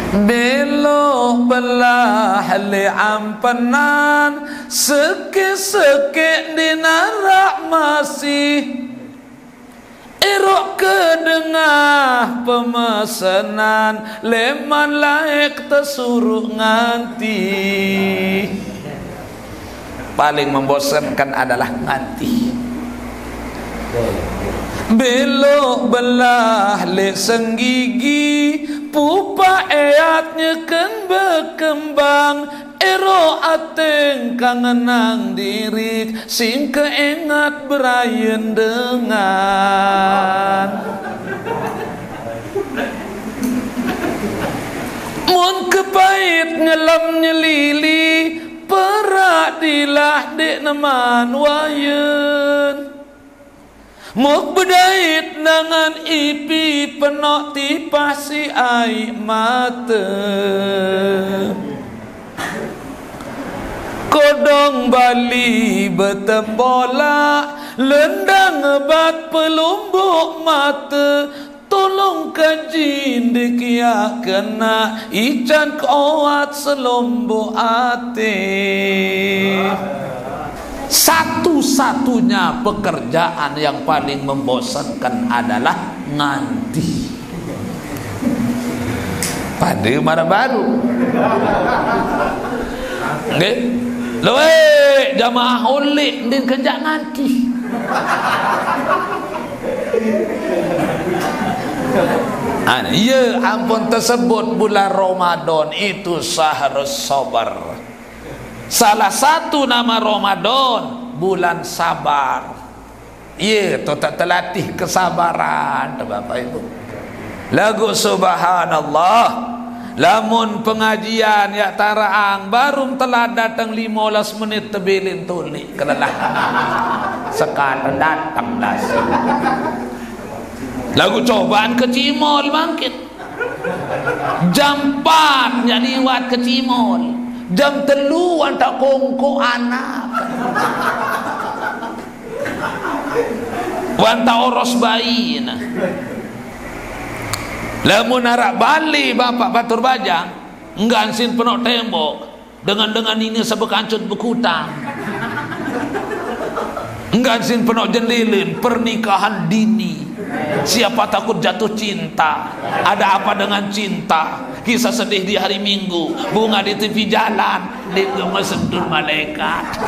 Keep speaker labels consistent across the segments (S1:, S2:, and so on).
S1: Belok belah li ampenan, seke-seke di narak masih, erok ke dengah pemesanan, leman laik tersuruh nganti. Paling membosankan adalah nganti. Belok belah lek senggigi, pupa eyatnya kan berkembang, ero ateng kangenang diri, sing keingat berayen dengan. Mun kepait ngelam nyelili, perak dilah dek neman wayen. Muk bedait nangan ipi penok tipasi ai mata. Kodong Bali betembola, lendang ngebat pelumbuk mata. Tolong kaji dikia kena, ican koat selombok ate. Satu-satunya pekerjaan yang paling membosankan adalah nganti. Pada mana baru? Nggih. Loe jamaah holik ndin kerja nganti. Ya ampun, tersebut bulan Ramadan itu syahrus sabar. Salah satu nama Ramadan bulan sabar. Ya, tu tak terlatih kesabaran Bapak Ibu. Lagu subhanallah, lamun pengajian ya taraang baru telah datang 15 menit tebilin tulik kelelahan. Sekarang datang nasi. Lagu cobaan ke Cimol bangkit. Jam 4 nya liwat ke Cimol. Jam 3 tak kongko anak. Wanta oros bayi nah. Lamun arak Bali Bapak Batur Bajang, enggak ansin penok tembok dengan ini sebekancut bekutang. Enggak ansin penok jenlilin pernikahan dini. Siapa takut jatuh cinta? Ada apa dengan cinta? Kisah sedih di hari Minggu, bunga di tepi jalan, di rumah sendur malaikat.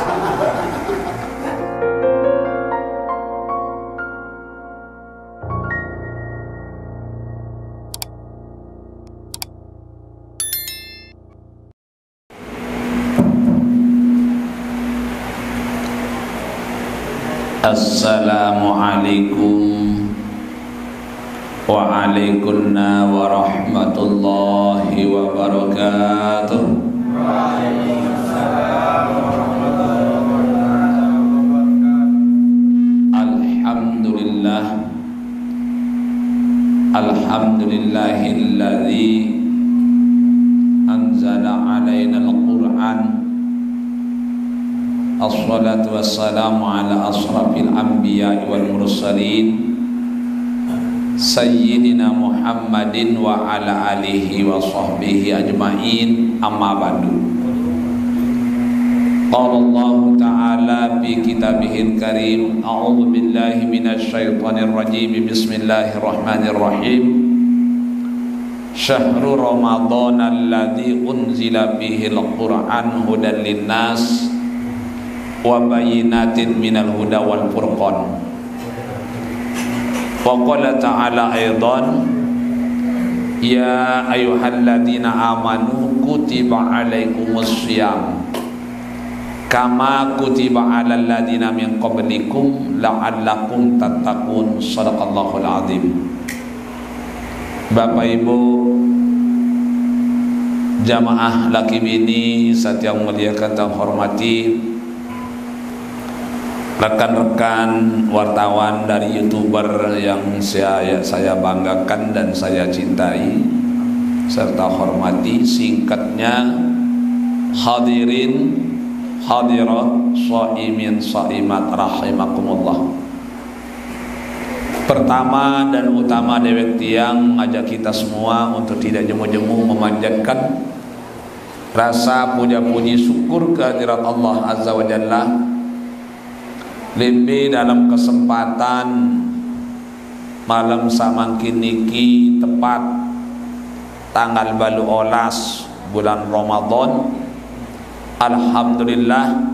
S1: Assalamualaikum waalaikumsalam warahmatullahi wabarakatuh. Alhamdulillah, alhamdulillahilladzi anzala alaina al-Qur'an. Assalatu wassalamu ala asrafil anbiya wal mursalin Sayyidina Muhammadin wa ala alihi wa sahbihi ajma'in, amma ba'du. Qala Allah ta'ala fi kitabihil karim, a'udzu billahi minasy syaithanir rajim, bismillahirrahmanirrahim. Syahrul Ramadan alladzi unzila fihil Qur'an hudan linnas wa bayyinatin minal huda wal furqan. Wa qala ta'ala aidan, ya ayyuhalladzina amanu kutiba alaikumus syiyam kama kutiba alal ladzina min qablikum la'allakum tattaqun. Shadaqallahul azim. Bapak Ibu jamaah laki bini saat yang muliakan dan hormati, rekan-rekan wartawan dari YouTuber yang saya banggakan dan saya cintai serta hormati, singkatnya hadirin hadirat shaimin shaimat rahimakumullah. pertama dan utama dewek tiang ajak kita semua untuk tidak jemu-jemu memanjatkan rasa puja-puji syukur kehadirat Allah Azza wa Jalla. Lebih dalam kesempatan malam samangkin niki tepat tanggal 18 bulan Ramadan. Alhamdulillah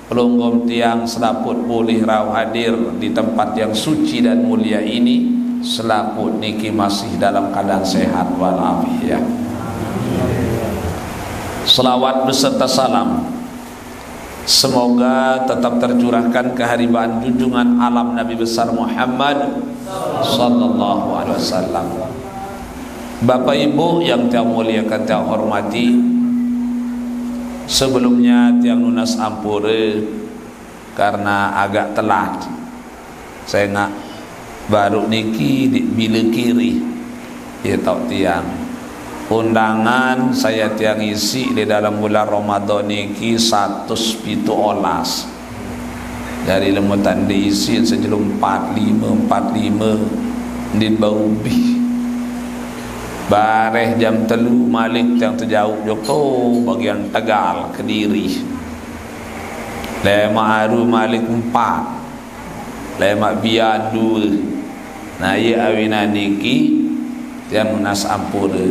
S1: pelunggum tiang selaput boleh rau hadir di tempat yang suci dan mulia ini. Selaput niki masih dalam keadaan sehat walafiat. Selawat beserta salam semoga tetap tercurahkan keharibaan junjungan alam Nabi besar Muhammad sallallahu alaihi wasallam. Bapak Ibu yang saya muliakan, saya hormati, sebelumnya tiang lunas ampure karena agak telat. Saya nak baru niki di bila kiri ya tahu tiang undangan saya tiang isi di dalam bulan Ramadan niki 107 olas dari lemutan diisi sejulum 45 di Baubi bareh jam telu malik yang terjauh joko bagian Tegal Kediri lema aru malik 4 lema biar 2 nah ia awina niki yang munas ampura.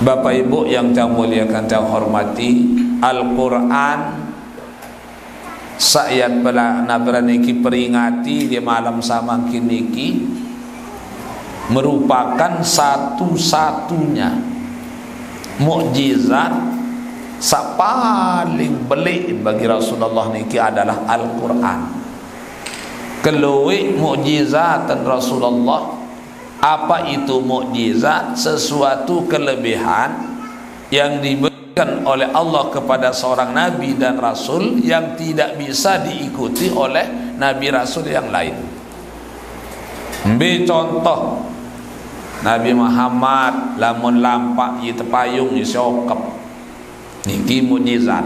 S1: Bapak Ibu yang saya muliakan, saya hormati, Al-Quran sayat pela nabra niki peringati di malam samangkin niki merupakan satu-satunya mukjizat paling belik bagi Rasulullah niki adalah Al-Quran. Keluik mukjizat Rasulullah. Apa itu mukjizat? Sesuatu kelebihan yang diberikan oleh Allah kepada seorang nabi dan rasul yang tidak bisa diikuti oleh nabi rasul yang lain. Ambil contoh Nabi Muhammad lamun lampak ye tepayung ye sokep niki mukjizat.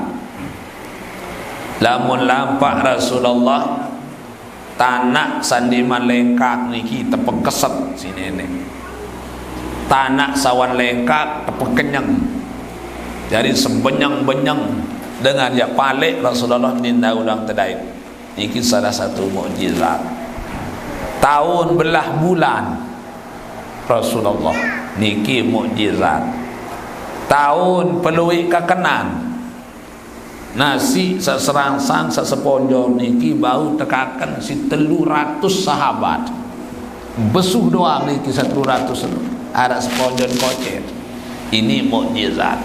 S1: Lamun lampak Rasulullah tanak sandiman lengkak niki tepek keset sini nih. Tanak sawan lengkak tepek kenyang. Jadi sebenyang-benyang dengan ya palik Rasulullah ninda ulang tedai. Niki salah satu mukjizat. Tahun belah bulan Rasulullah niki mukjizat. Tahun peluik kekenan nasi seserangsang seseponjor niki bau tekakan si 300 sahabat besuh doang niki 100 ada seponjor kocet. Ini mukjizat.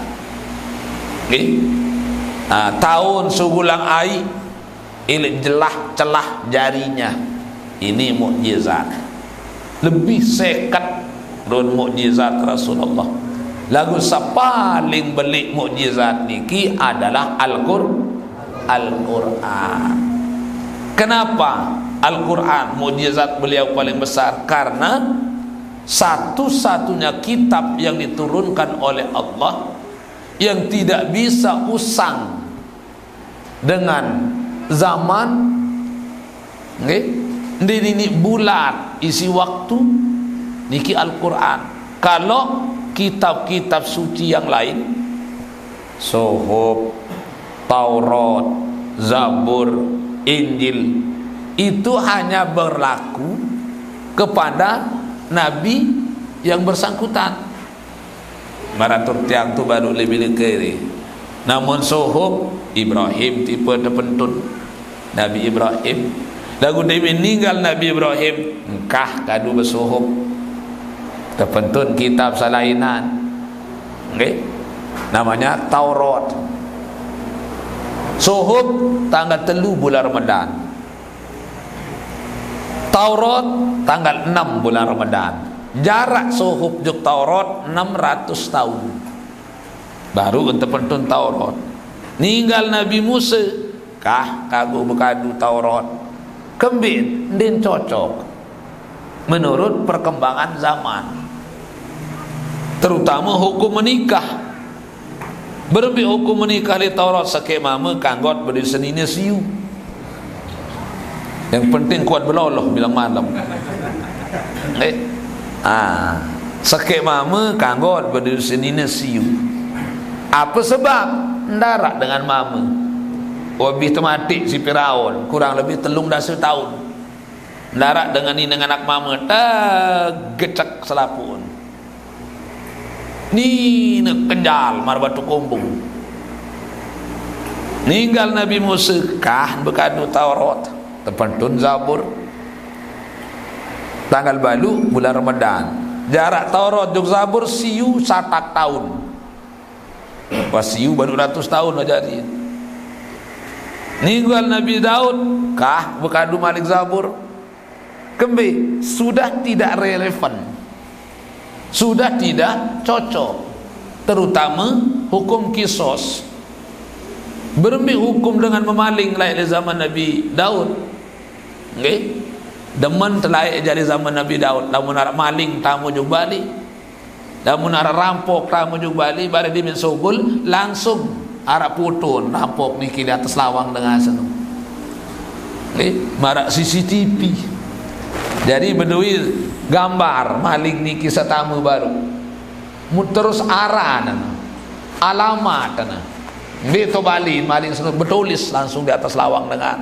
S1: Okay? Nah, tahun sugulang ai ilik jelah celah jarinya. Ini mukjizat. Lebih sekat don mukjizat Rasulullah. Lagu paling belik mukjizat niki adalah Al-Quran. Kenapa Al-Quran mukjizat beliau paling besar? Karena satu-satunya kitab yang diturunkan oleh Allah yang tidak bisa usang dengan zaman, okay? Ini bulat isi waktu niki Al-Quran. Kalau kitab-kitab suci yang lain, Suhuf, Taurat, Zabur, Injil, itu hanya berlaku kepada nabi yang bersangkutan. Maratur tiang tu baru lebih kiri. Namun Suhuf Ibrahim tipe terpentun Nabi Ibrahim. Lagu dia meninggal Nabi Ibrahim, engkah kadu bersuhuf terpentun kitab salainan, okay? Namanya Taurat. Suhuf tanggal 3 bulan Ramadan, Taurat tanggal 6 bulan Ramadan. Jarak suhuf juk Taurat 600 tahun baru terpentun Taurat. Ninggal Nabi Musa, kah kagu bekadu Taurat kembit din cocok menurut perkembangan zaman, terutama hukum menikah. Berbi hukum menikah di Taurat sakit mama kanggot beri senine siu. Yang penting kuat berloloh bilang malam. Sakit mama kanggot berdiri sini siu. Apa sebab? Ndarak dengan mama. Wabih tematik si Firaun kurang lebih 13 tahun. Ndarak dengan ini dengan anak mama gecek selapun. Ni nak kenjal mar batu kumbung. Ninggal Nabi Musa kah berkadu Taurat, terpantun Zabur. Tanggal balu bulan Ramadan. Jarak Taurat jeung Zabur siu 1 tahun. Pas siu baru 100 tahun jadi. Ninggal Nabi Daud kah berkadu Malik Zabur. Kembe sudah tidak relevan. Sudah tidak cocok. Terutama hukum kisos. Berembi hukum dengan memaling lain di zaman Nabi Daud. Okay? Demen terlaik jadi zaman Nabi Daud. Lamun arah maling tamu juga balik. Lamun arah rampok tamu juga balik. Pada di Sogul langsung arah putun rampok ni di atas lawang dengan sana. Okay? Marak CCTV. Jadi berdui gambar maling ni kisah tamu baru. Terus arah alamat Beto Bali maling senut bertulis langsung di atas lawang dengan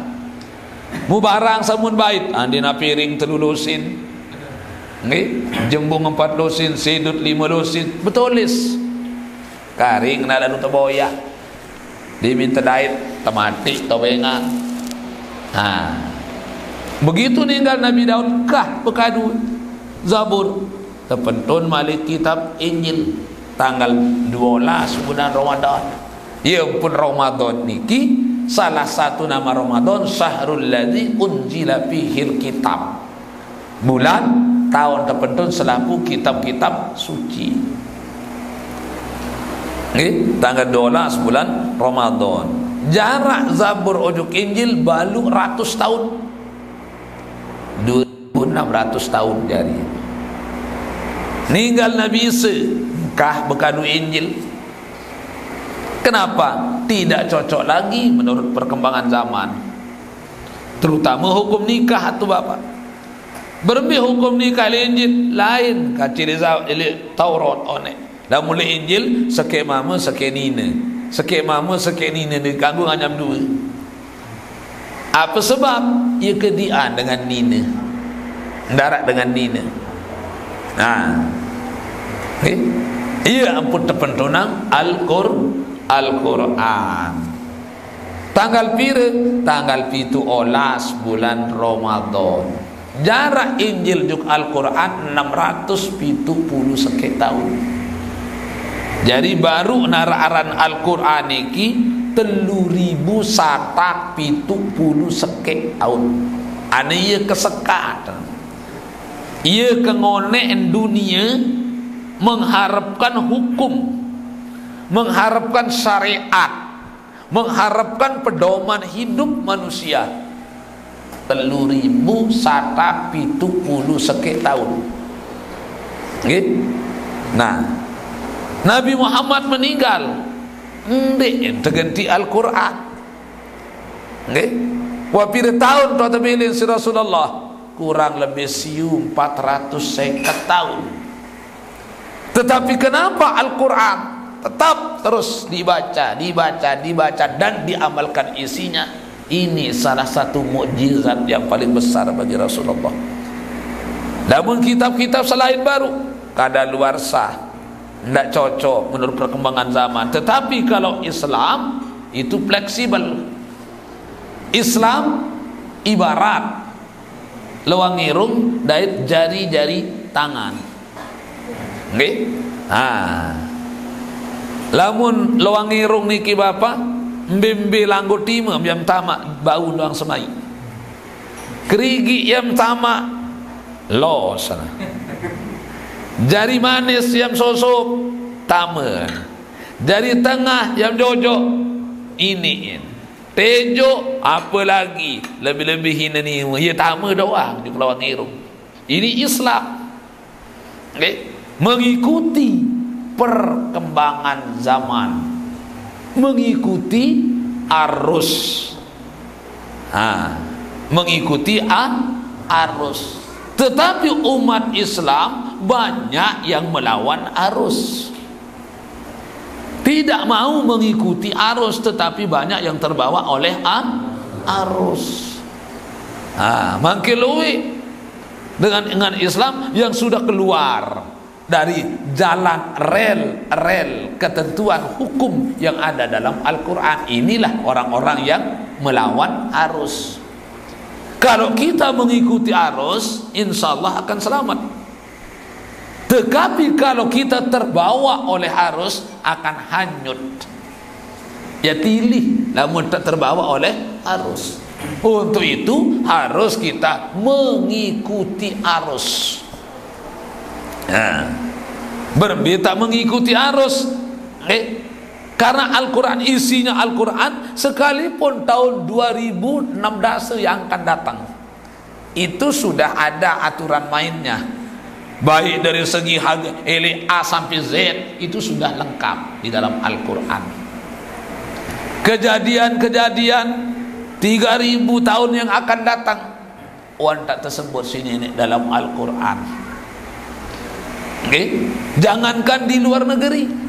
S1: mu barang samun bait andina piring telulusin jembung 4 lusin sedut 5 lusin bertulis karing na lalu teboya diminta dait tematik tobenga. Begitu ninggal Nabi Daud kah bekadu Zabur terpentun malik kitab Injil tanggal 12 bulan Ramadan. Ya pun Ramadan niki salah satu nama Ramadan syahrul ladzi unjila fihil kitab. Bulan tahun terpentun selaku kitab-kitab suci. Tanggal 12 bulan Ramadan. Jarak Zabur ojuk Injil balu 100 tahun. 2600 tahun jadi. Ninggal Nabi Isa kah bekadu Injil. Kenapa? Tidak cocok lagi menurut perkembangan zaman. Terutama hukum nikah atau bapak. Berbi hukum nikah Injil lain kaciri Taurat one. Dah mulai Injil seke mama seke nina. Seke mama seke nina diganggu nganyam 2. Apa sebab? Ia kedian dengan nina. Darat dengan nina. Ia ampun terpentunang Al-Quran. Tanggal pira? Tanggal 17 bulan Ramadan. Jarak Injil juk Al-Quran 670 sekian tahun. Jadi baru naraaran Al-Quran iki 3170 sekian tahun. Ane ia kesekat. Ia kengonek dunia mengharapkan hukum, mengharapkan syariat, mengharapkan pedoman hidup manusia. 3170 sekian tahun. Nah, Nabi Muhammad meninggal terganti Al-Quran. Wapir tahun tu terpilih si Rasulullah kurang lebih siu 450 tahun. Tetapi kenapa Al-Quran tetap terus dibaca dan diamalkan isinya? Ini salah satu mukjizat yang paling besar bagi Rasulullah. Namun kitab-kitab selain baru kadaluarsa, tidak cocok menurut perkembangan zaman. Tetapi kalau Islam itu fleksibel. Islam ibarat lewang irung dari jari-jari tangan. Lamun lewang irung niki bapa mbimbi langgo tima yang tamak bau doang semai. Kerigi yang tamak lo sana. Jari manis yang sosok taman. Jari tengah yang jojok ini. Tejo apa lagi lebih-lebih hina ni ia tama doang di Pulau Irung. Ini Islam. Mengikuti perkembangan zaman, mengikuti arus. mengikuti arus. Tetapi umat Islam banyak yang melawan arus, tidak mau mengikuti arus, tetapi banyak yang terbawa oleh arus. Makin luwih dengan Islam yang sudah keluar dari jalan rel ketentuan hukum yang ada dalam Al-Quran. Inilah orang-orang yang melawan arus. Kalau kita mengikuti arus, insya Allah akan selamat. Tetapi kalau kita terbawa oleh arus, akan hanyut. Ya tilih, namun tak terbawa oleh arus. Untuk itu harus kita mengikuti arus. Berbeda mengikuti arus. Karena Al-Quran, isinya Al-Quran, sekalipun tahun 2016 yang akan datang, itu sudah ada aturan mainnya. Baik dari segi A sampai Z, itu sudah lengkap di dalam Al-Quran. Kejadian-kejadian 3000 tahun yang akan datang, tak tersebut sini dalam Al-Quran. Jangankan di luar negeri,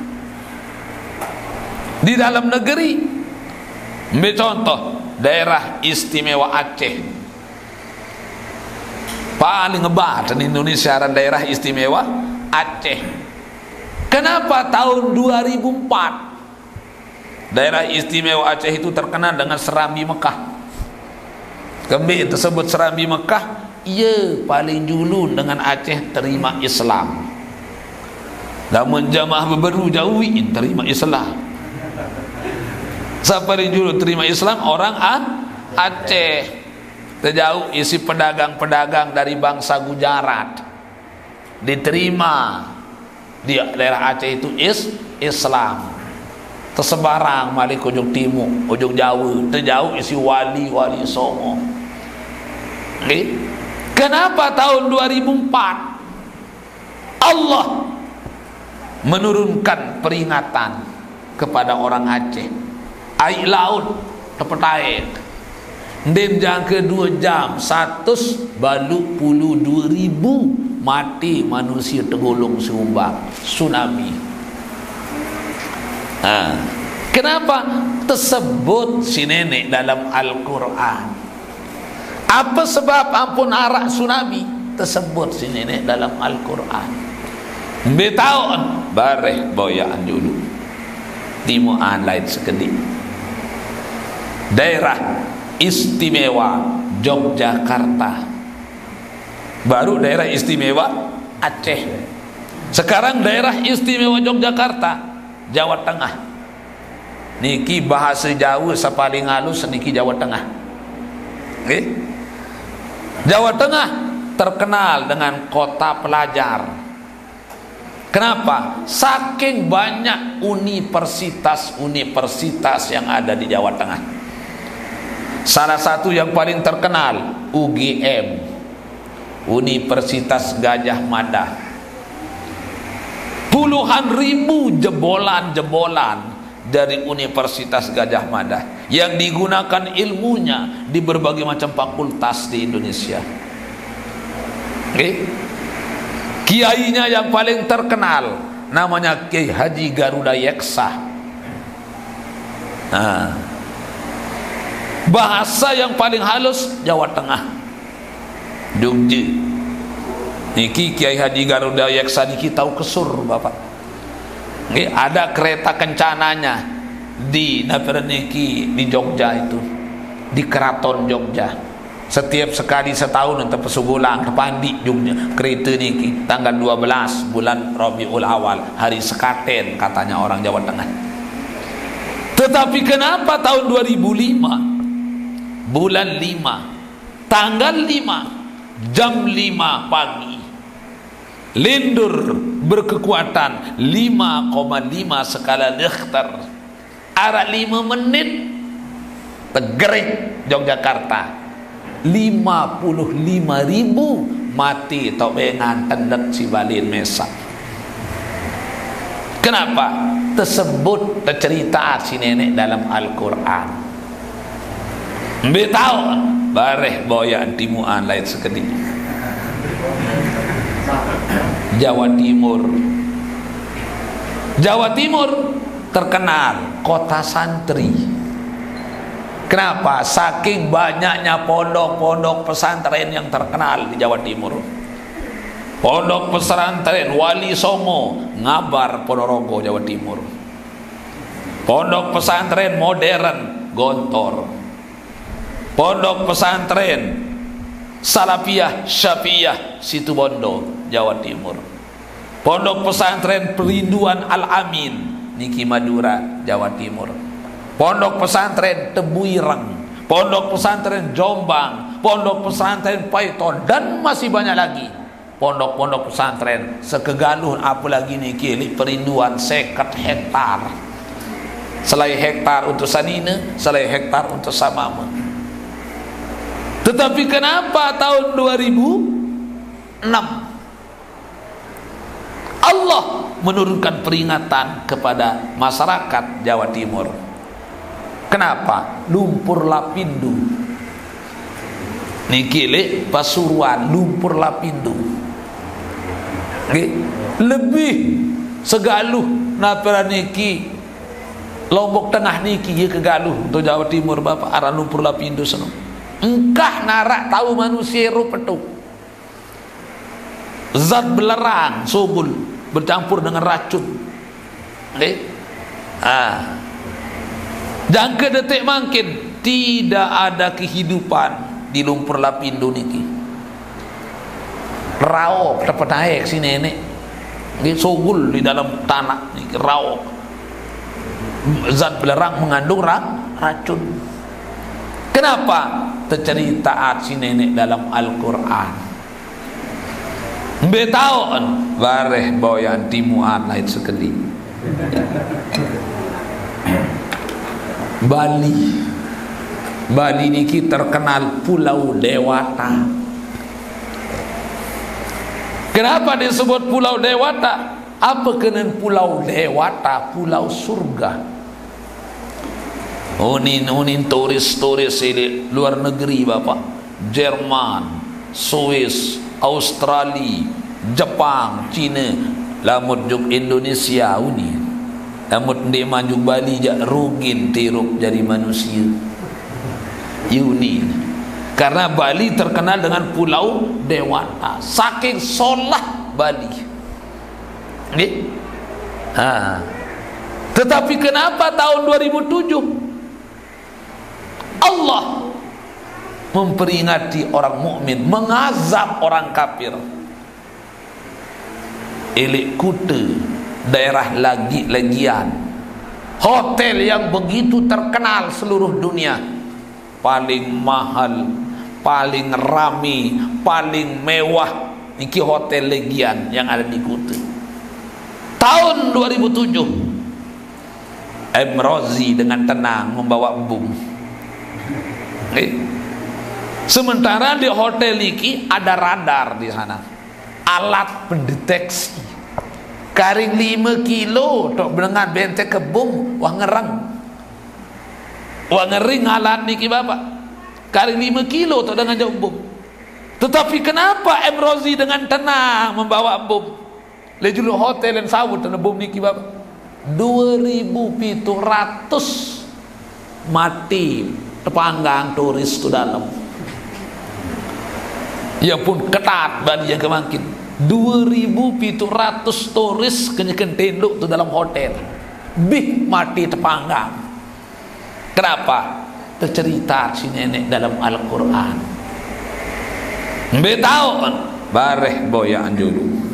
S1: di dalam negeri. Ambil contoh daerah istimewa Aceh, paling ngebat di Indonesia, daerah istimewa Aceh. Kenapa tahun 2004 daerah istimewa Aceh itu terkenal dengan serambi Mekah? Kembali tersebut serambi Mekah, ia paling dulu dengan Aceh terima Islam. Namun jamaah baru jauhin terima Islam. Siapa yang dulu terima Islam? Orang Aceh. Terjauh isi pedagang-pedagang dari bangsa Gujarat, diterima di daerah Aceh itu Islam. Tersebarang malik ujung timur, ujung Jawa, terjauh isi wali-wali songo. Kenapa tahun 2004 Allah menurunkan peringatan kepada orang Aceh? Air laut terpetai, dan jangka 2 jam 100 balu puluh 2.000 mati manusia tergolong sumbang tsunami. Kenapa tersebut si nenek dalam Al-Quran? Apa sebab ampun arak tsunami tersebut si nenek dalam Al-Quran? Betahun bareh boyaan dulu timuan lain sekedip daerah istimewa Yogyakarta, baru daerah istimewa Aceh. Sekarang daerah istimewa Yogyakarta, Jawa Tengah. Niki bahasa Jawa sepaling halus niki Jawa Tengah. Jawa Tengah terkenal dengan kota pelajar. Kenapa? Saking banyak universitas yang ada di Jawa Tengah. Salah satu yang paling terkenal UGM, Universitas Gajah Mada. Puluhan ribu jebolan dari Universitas Gajah Mada yang digunakan ilmunya di berbagai macam fakultas di Indonesia. Kiainya yang paling terkenal namanya Kiai Haji Garuda Yeksa. Bahasa yang paling halus Jawa Tengah, Jogja. Niki Kiai Haji Garuda Yeksa niki tahu kesur Bapak. Ada kereta kencananya di niki di Jogja itu, di Keraton Jogja. Setiap sekali setahun untuk pesugulang kepandi Jogja kereta niki tanggal 12 bulan Rabiul Awal, hari sekaten katanya orang Jawa Tengah. Tetapi kenapa tahun 2005 bulan 5 tanggal 5 jam 5 pagi lindur berkekuatan 5,5 skala Richter, arah 5 menit tegerik Yogyakarta 55.000 mati tobengan tendet si balin mesak. Kenapa? Tersebut tercerita si nenek dalam Al-Quran. Tahu bareh boyan timuan lain sekali. Jawa Timur. Jawa Timur terkenal kota santri. Kenapa? Saking banyaknya pondok-pondok pesantren yang terkenal di Jawa Timur. Pondok pesantren Wali Songo, Ngabar, Ponorogo, Jawa Timur. Pondok pesantren modern Gontor. Pondok pesantren Salafiyah Syafi'iyah Situbondo, Jawa Timur. Pondok pesantren Perinduan Al-Amin niki Madura, Jawa Timur. Pondok pesantren Tebuireng, pondok pesantren Jombang, pondok pesantren Paiton, dan masih banyak lagi pondok-pondok pesantren sekegaluh apalagi niki Perinduan 50 hektar. Selai hektar untuk sanina, selai hektar untuk samama. Tetapi kenapa tahun 2006 Allah menurunkan peringatan kepada masyarakat Jawa Timur? Kenapa? Lumpur Lapindo niki Pasuruan, lumpur Lapindo lebih segaluh napera niki Lombok Tengah niki ya kegaluh untuk Jawa Timur Bapak arah lumpur Lapindo seno. Engkah narak tahu manusia rupetu zat belerang subul bercampur dengan racun. Dan ke detik makin tidak ada kehidupan di lumpur Lapindo niki. Raok dapat naik si nenek subul di dalam tanah niki raok. Zat belerang mengandung racun. Kenapa? Tercerita si nenek dalam Al-Quran. Betaon bareh boyan timuan lain sekali. Bali niki terkenal Pulau Dewata. Kenapa disebut Pulau Dewata? Apa kenen Pulau Dewata? Pulau surga. Unin turis-turis ini luar negeri Bapak, Jerman, Swiss, Australia, Jepang, Cina, lamut juk Indonesia uni, lamut di manjuk Bali jak rugin tirup jadi manusia. Uni, karena Bali terkenal dengan Pulau Dewata, saking solah Bali. Tetapi kenapa tahun 2007 Allah memperingati orang mukmin, mengazab orang kafir? Elik Kute, daerah Lagian, hotel yang begitu terkenal seluruh dunia, paling mahal, paling rami, paling mewah niki hotel Legian yang ada di Kute. Tahun 2007 Rozi dengan tenang membawa bom. Sementara di hotel iki ada radar di sana, alat pendeteksi. Karing 5 kilo tok dengan bentek kebum wah ngerang. Wah ngering alat niki Bapak. Karing 5 kilo tok dengan jauh bom. Tetapi kenapa Rozi dengan tenang membawa bom? Lejulu hotel yang sawut dan bom niki Bapak. 2.700 mati terpanggang turis itu dalam. Ya pun ketat Bali yang kemakin 2.700 turis kenyakan tenduk itu dalam hotel bih mati terpanggang. Kenapa? Tercerita si nenek dalam Al-Quran. Betau bareh boyan dulu.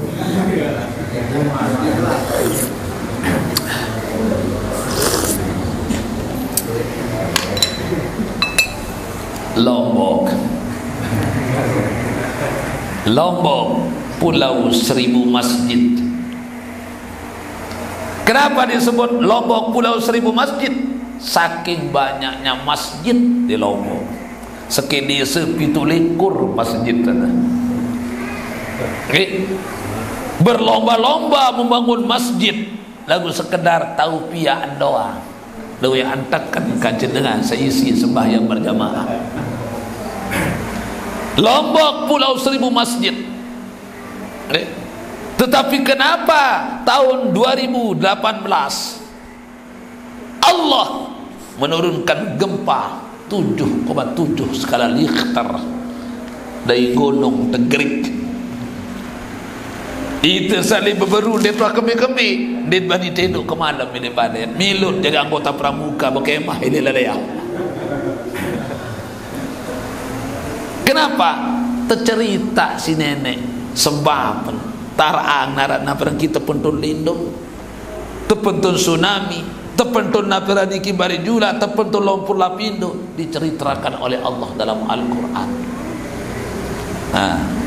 S1: Lombok, Pulau Seribu Masjid. Kenapa disebut Lombok Pulau Seribu Masjid? Saking banyaknya masjid di Lombok. Sekedi sepitulikur masjid. Berlomba-lomba membangun masjid, lagu sekedar taupiah doa. Lalu yang antakan kajian dengan seisi sembahyang berjamaah. Lombok Pulau Seribu masjid. Tetapi kenapa tahun 2018 Allah menurunkan gempa 7,7 skala Richter dari gunung Tegrik? Itu saling berberu dia tuah kembi-kembi dia bani tenduk ke malam ini badan milut jadi anggota pramuka berkemah ini lalaya. Kenapa? Tercerita si nenek sebab tarang narat naperan kita pentun lindung tepentun tsunami tepentun naperan iki bari jula tepentun lompur lapindo diceritakan oleh Allah dalam Al-Quran.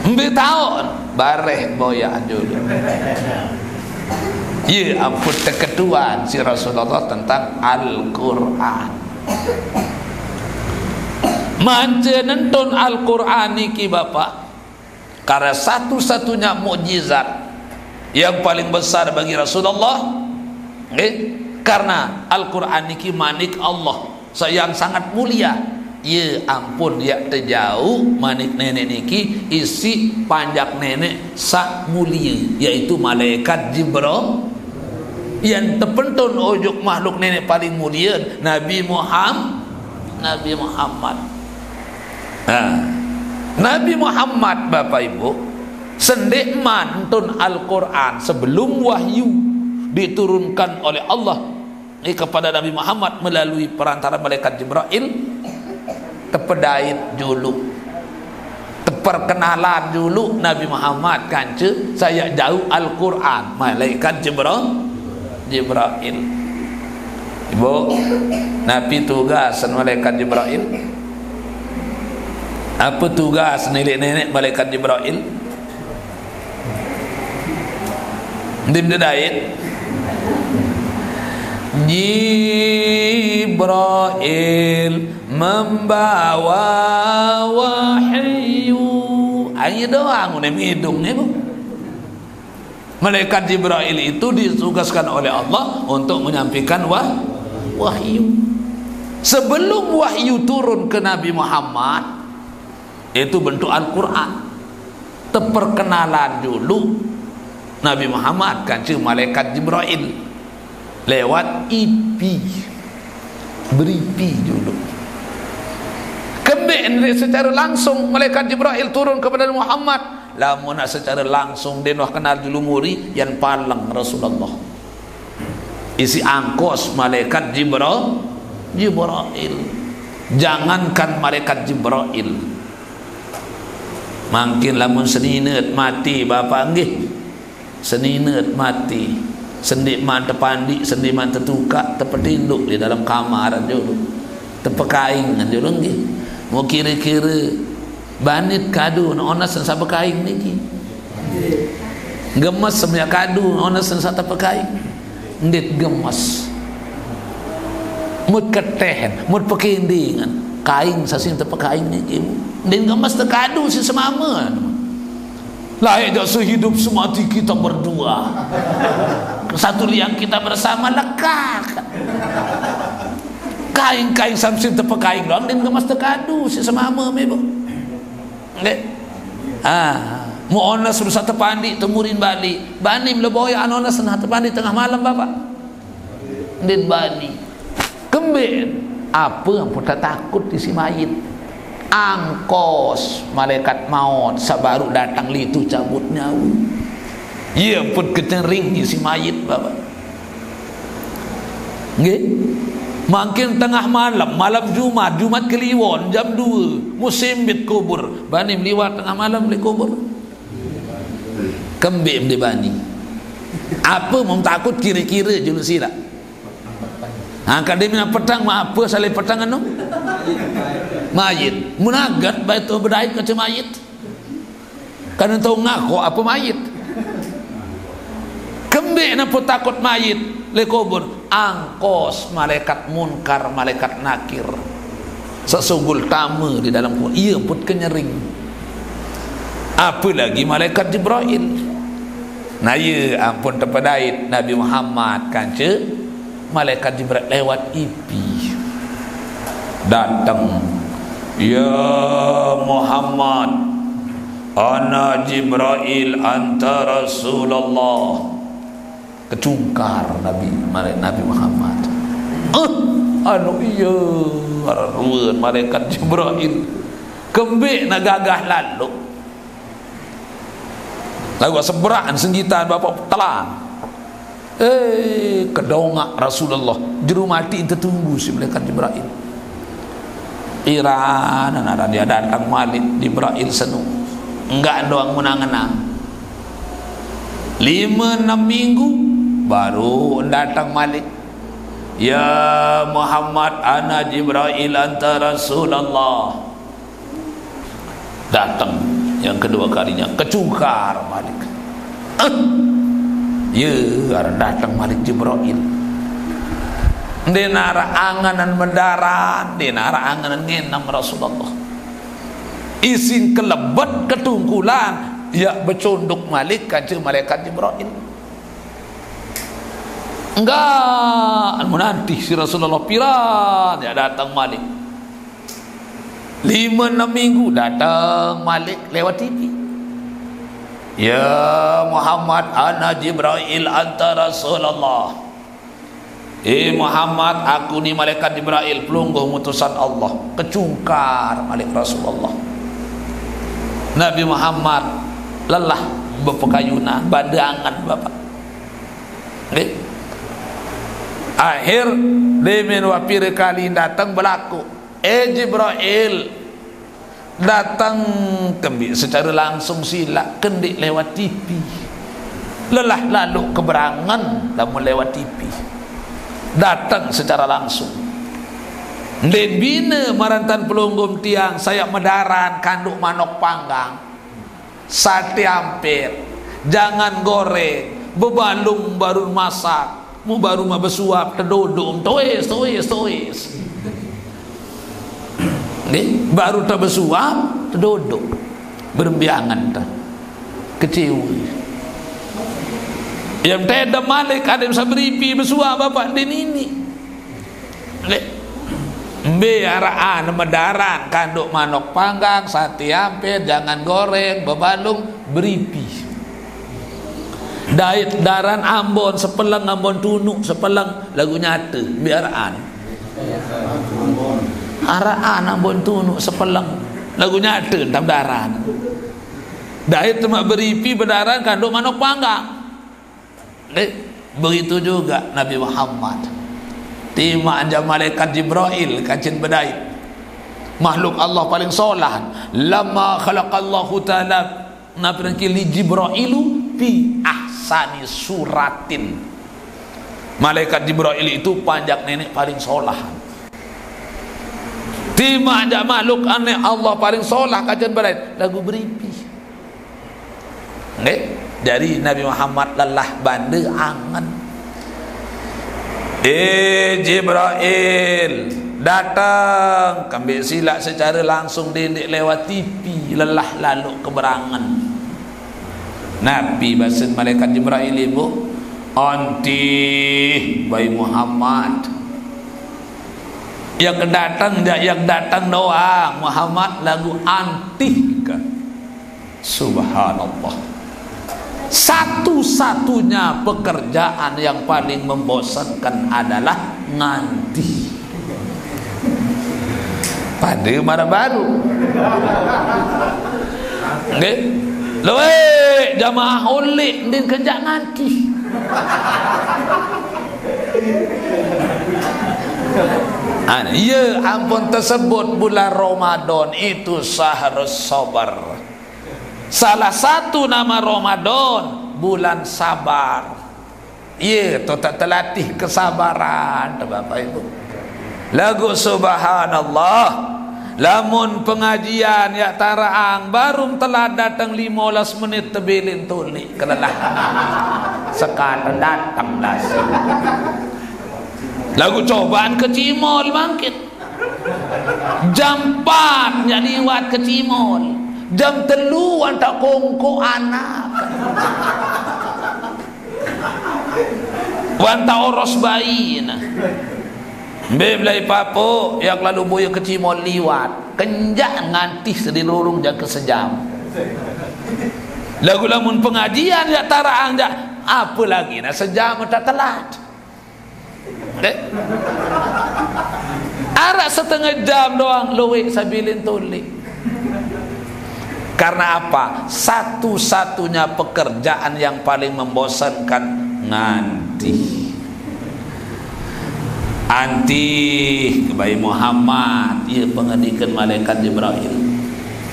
S1: Ambil tahun bareh boyaan dulu. Ya ampun keketuan si Rasulullah tentang Al-Quran. Manja nonton Al-Quran niki bapak, karena satu-satunya mukjizat yang paling besar bagi Rasulullah, karena Al-Quran niki manik Allah yang sangat mulia. Ya ampun ya terjauh manik nenek niki isi panjak nenek sak mulia, yaitu malaikat Jibril yang terpentun ujuk makhluk nenek paling mulia Nabi Muhammad. Nabi Muhammad Bapak Ibu sendik mantun Al-Quran sebelum wahyu diturunkan oleh Allah kepada Nabi Muhammad melalui perantara malaikat Jibril. Tepedait dulu, perkenalan dulu Nabi Muhammad kanca saya jauh Al-Quran malaikat Jibril. Ibu Nabi tugas malaikat Jibril. Apa tugas nenek-nenek malaikat Jibril? Dimdadait Jibril membawa wahyu. Ayo doang udah hidung nih bu. Malaikat Jibril itu ditugaskan oleh Allah untuk menyampaikan wahyu. Sebelum wahyu turun ke Nabi Muhammad, itu bentuk Al-Quran. Terperkenalan dulu Nabi Muhammad kan malaikat Jibril lewat IP, beripi dulu. Kemudian secara langsung malaikat Jibril turun kepada Muhammad. Lamun secara langsung dia nak kenal dulu muri yang palang Rasulullah. Isi angkos malaikat Jibril. Jangankan malaikat Jibril, makin lamun seninet mati bapak nggih. Seninet mati, sendik man terpandi, sendik man tertukak, terpetinduk di dalam kamar dulu, terpekaing dulu nggih. Mau kira-kira banit kadu onas sensa pekaing niki. Gemes semia kadu onas sensa terpekaing. Ndit gemes. Mut ketehen, mut pekindingan, kain sasin terpekaing niki. Ndit gemes terkadu si semama. Layak jauh sehidup semati kita berdua. Satu liang kita bersama lekak. Kain-kain samsin terpekaing doang dan gemas terkadu si semama ibu. Mu onas rusak terpandi temurin balik. Bani meleboy anonas senah terpandi tengah malam bapak. Ndit bani. Kembin apa yang putar takut di si mayit? Angkos malaikat maut sabaru datang litu cabut nyawa. Ia pun ketering si mayit bapak. Nggih. Makin tengah malam Jumat Kliwon jam 2 musim bit kubur bani meliwat tengah malam beli kubur. Kembim di bani. Apa mau takut kira-kira julu sila. Akademi petang apa salih petang anu? Mayit munagat baik tu berdait ke mayit karena tahu ngaku apa mayit kembali nak takut mayit le kubur angkos malaikat munkar malaikat nakir sesungguh tamu di dalam kubur ia pun kenyering apalagi malaikat Jibril. Nah ya ampun terpedait Nabi Muhammad kanca malaikat Jibril lewat IP datang Ya Muhammad, ana Jibril anta Rasulullah. Kecungkar Nabi Muhammad. Anu iya ruweun malaikat Jibril kembik na gagah lalu lagu seberaan senjitaan bapak telan kedongak Rasulullah juru mati itu tunggu si malaikat Jibril Iran ada dia datang Malik Jibril senu enggak doang menang-menang 5-6 minggu baru datang Malik. Ya Muhammad, ana Jibril anta Rasulullah. Datang yang kedua kalinya, kecungkar Malik. Ya, datang Malik Jibril. Denara anganan mendarat, denara anganan ngenam Rasulullah. Isin kelebet ketungkulan, ya becunduk Malik kaca malaikat Jibril. Enggak, menanti si Rasulullah piran ya datang Malik 5-6 minggu datang Malik lewat TV. Ya Muhammad, ana Jibril anta Rasulullah. Muhammad, aku ni malaikat Jibril pelungguh utusan Allah. Kecungkar Malik Rasulullah. Nabi Muhammad lelah berpekayunan badangan bapak. Akhir demen wapir kali datang berlaku Jibril datang kembali secara langsung sila kendik lewat TV lelah lalu keberangan lamun lewat TV datang secara langsung den bina marantan pelunggum tiang saya medaran kanduk manok panggang sate ampir jangan goreng bebalung baru masak mu baru mah besuap terdodom toes baru tak besuap terdodom berembiangan tak kecewa yang teda Malik ada saberipi besuap bapak den ini araan medaran kanduk manok panggang sate ampir jangan goreng bebalung beripi Dait daran Ambon sepelang Ambon tunuk sepelang lagu nyata biaraan araan Ambon tunuk sepelang lagu nyata tam daran dait cuma beripi berdaran kandung manok panggang. Begitu juga Nabi Muhammad tima anja malaikat Jibril kacin bedait makhluk Allah paling solah lama khalaqallahu ta'ala nabi li Jibrilu fi ahsani suratin. Malaikat Jibril itu panjang nenek paling solah. Tima aja makhluk aneh Allah paling solah kajian berait lagu beripi. Dari Nabi Muhammad lelah bande angan. Jibril datang kambing silak secara langsung dendek lewat TV lelah lalu keberangan. Nabi basin malaikat Jibril ibu anti bayi Muhammad yang datang doang Muhammad lagu anti kan. Subhanallah, satu-satunya pekerjaan yang paling membosankan adalah nganti pada mana baru Loe jamaah ulik din kerja nganti. Ya ampun tersebut bulan Ramadan itu syahrus sabar. Salah satu nama Ramadan bulan sabar. Ya, tu tak terlatih kesabaran Bapak Ibu. Lagu subhanallah. Lamun pengajian ya taraang baru telah datang 15 menit tebilin tulik kelelahan sekarang datang nasi lagu cobaan ke Cimol bangkit jam 4 nya liwat ke Cimol jam 3 tak kongko anak wanta oros bayi nah. Belai papo yang lalu boyo kecimol liwat kenjak ngantih sedilurung jang kesejam. Lagu lamun pengajian ya taraang jak apa lagi nak sejam tak telat. Arak setengah jam doang luwe sabilin tulik. Karena apa? Satu-satunya pekerjaan yang paling membosankan nganti. Anti kebayi Muhammad ia pengadikan malaikat Jibril.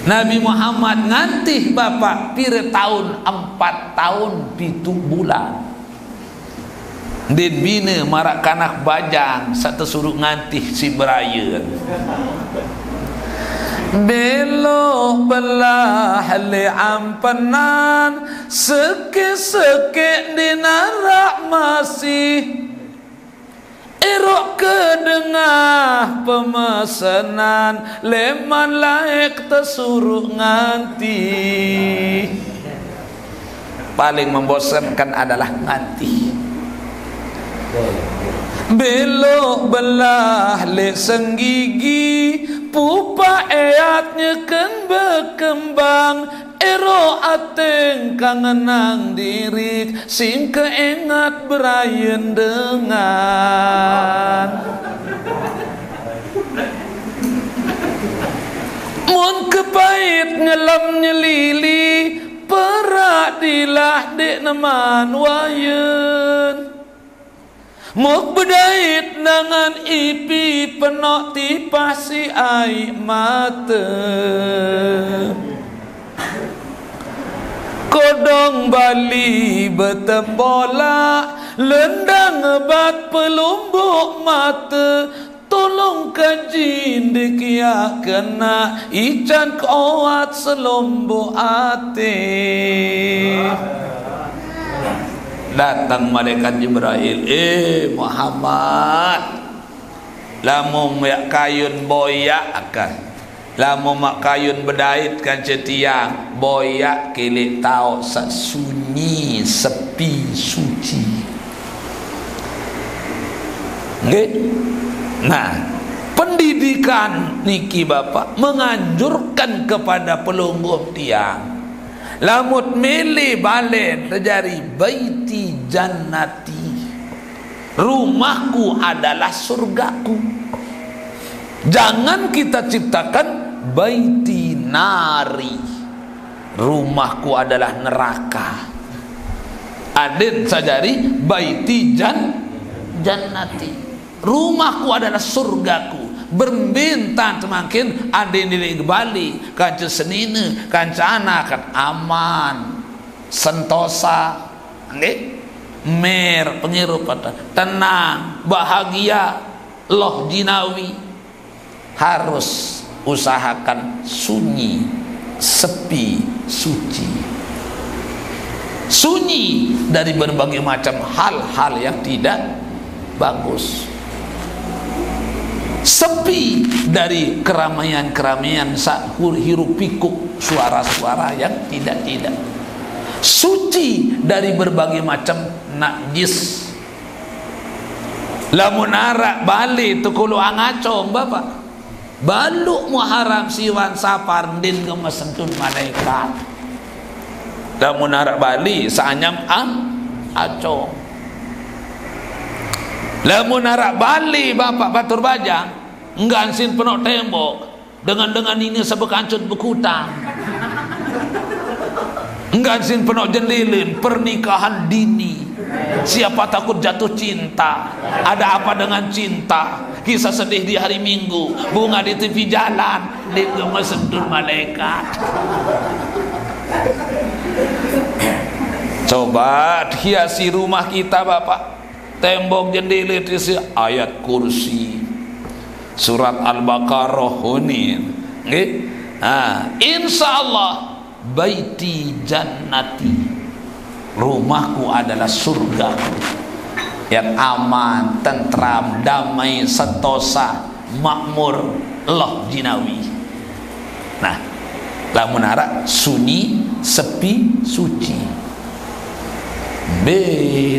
S1: Nabi Muhammad ngantih bapak pira tahun 4 tahun 7 bulan. Din bina marak kanak bajang satu suruh ngantih si Brian. Belok belah le ampenan seke-seke dinarak masih erok kedengah pemesanan leman laik tersuruh nganti. Paling membosankan adalah nganti. Belok belah le senggigi pupa eyatnya kan berkembang ero ateng kangenang diri sing keingat berayan dengan mun kepait ngelam nyelili perak dilah dek neman wayan muk bedait nangan ipi penok tipasi ai mata kodong Bali betembola lendang ngebat pelumbuk mata tolong kaji dikia kena ican koat selombo ate. Datang malaikat Jibril, Muhammad, lamu mak kayun boyak akan, lamu mak kayun bedait kan cetiang boyak kilik tau sak sunyi sepi suci. Nggih. Nah, pendidikan niki bapak menganjurkan kepada pelungguh tiang. Lamut milih balen terjadi baiti jannati, rumahku adalah surgaku. Jangan kita ciptakan baiti nari, rumahku adalah neraka. Adin sajari baiti jannati, rumahku adalah surgaku. Berbintang semakin ada nilai kembali kanca senina kanca anak kan aman sentosa nggih mer pengirup tenang bahagia loh jinawi. Harus usahakan sunyi sepi suci, sunyi dari berbagai macam hal-hal yang tidak bagus, sepi dari keramaian-keramaian saat hirup pikuk suara-suara yang tidak-tidak, suci dari berbagai macam najis. Lamun arak bali tu kulu angacong bapak baluk muharam siwan sapar din gemesentun malaikat. Lamun arak bali saanyam acong. Lamun arak bali bapak batur bajang enggak ansin penok tembok dengan ini sebekancut bekutang enggak ansin penok jendelin pernikahan dini. Siapa takut jatuh cinta? Ada apa dengan cinta? Kisah sedih di hari Minggu, bunga di tepi jalan, di gemesentur malaikat. Coba hiasi rumah kita bapak, tembok jendela terisi ayat kursi, surat Al-Baqarah hunin. Insyaallah baiti jannati, rumahku adalah surgaku yang aman, tentram, damai, sentosa, makmur, loh jinawi. Nah, lamun arak sunyi, sepi, suci.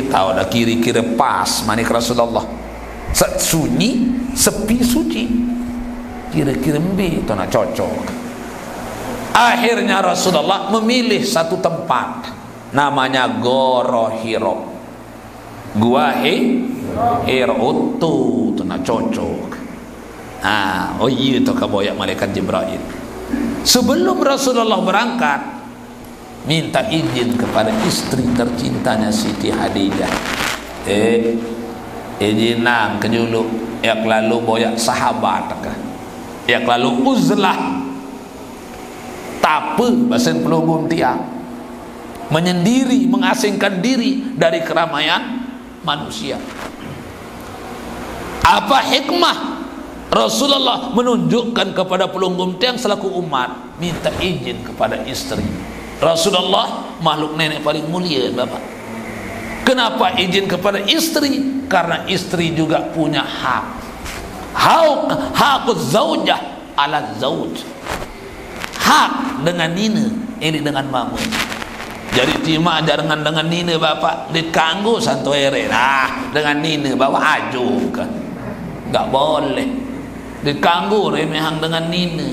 S1: Tahu dah kira-kira pas manik Rasulullah. sunyi sepi suci, kira-kira itu nak cocok. Akhirnya Rasulullah memilih satu tempat namanya Goro Hiro. Gua Hiro itu nak cocok. Oh iya itu kaboyak malaikat Jibril. Sebelum Rasulullah berangkat, minta izin kepada istri tercintanya Siti Khadijah. Izinang kejulu yak lalu boyak sahabat kah, yak lalu uzlah tape basen pelubun tiang, menyendiri, mengasingkan diri dari keramaian manusia. Apa hikmah Rasulullah menunjukkan kepada pelunggung tiang selaku umat, minta izin kepada istri. Rasulullah makhluk nenek paling mulia, Bapak. Kenapa izin kepada istri? Karena istri juga punya hak. Hakut zaujah ala zauj. Hak dengan nina, ini dengan mama. Jadi cima jangan dengan nina Bapak dikanggu santo ere. Dengan nina bawa ajukan. Enggak boleh. Dikanggu remehang dengan nina.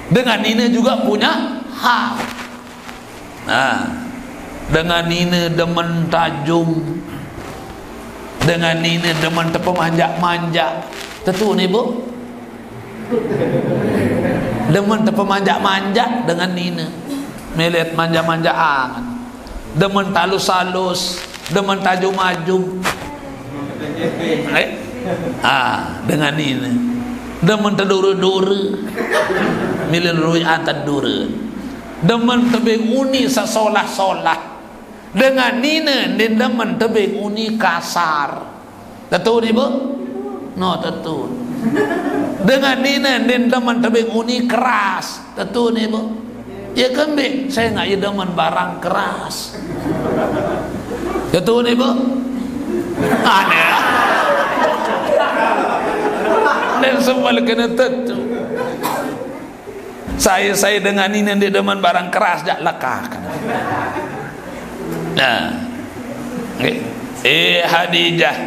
S1: Dengan nina juga punya hak. Dengan nina demen tajung, dengan nina demen terpemanja-manja. Tentu nih Bu, demen terpemanja-manja dengan nina, melet manja-manja angan, demen talus-halus, demen tajung-majung. Dengan nina demen terduru-duru, milin rui antar duru, demen tebing uni sesolah-solah. Dengan nina dia demen tebing uni kasar. Tentu ni Bu? No, tentu. Dengan nina dia demen tebing uni keras. Tentu ni Bu? Ya kembing, saya enggak ya demen barang keras. Tentu ni Bu? Aneh. Dan semua kena tentu. Saya dengan nina dia demen barang keras dak lekah. Khadijah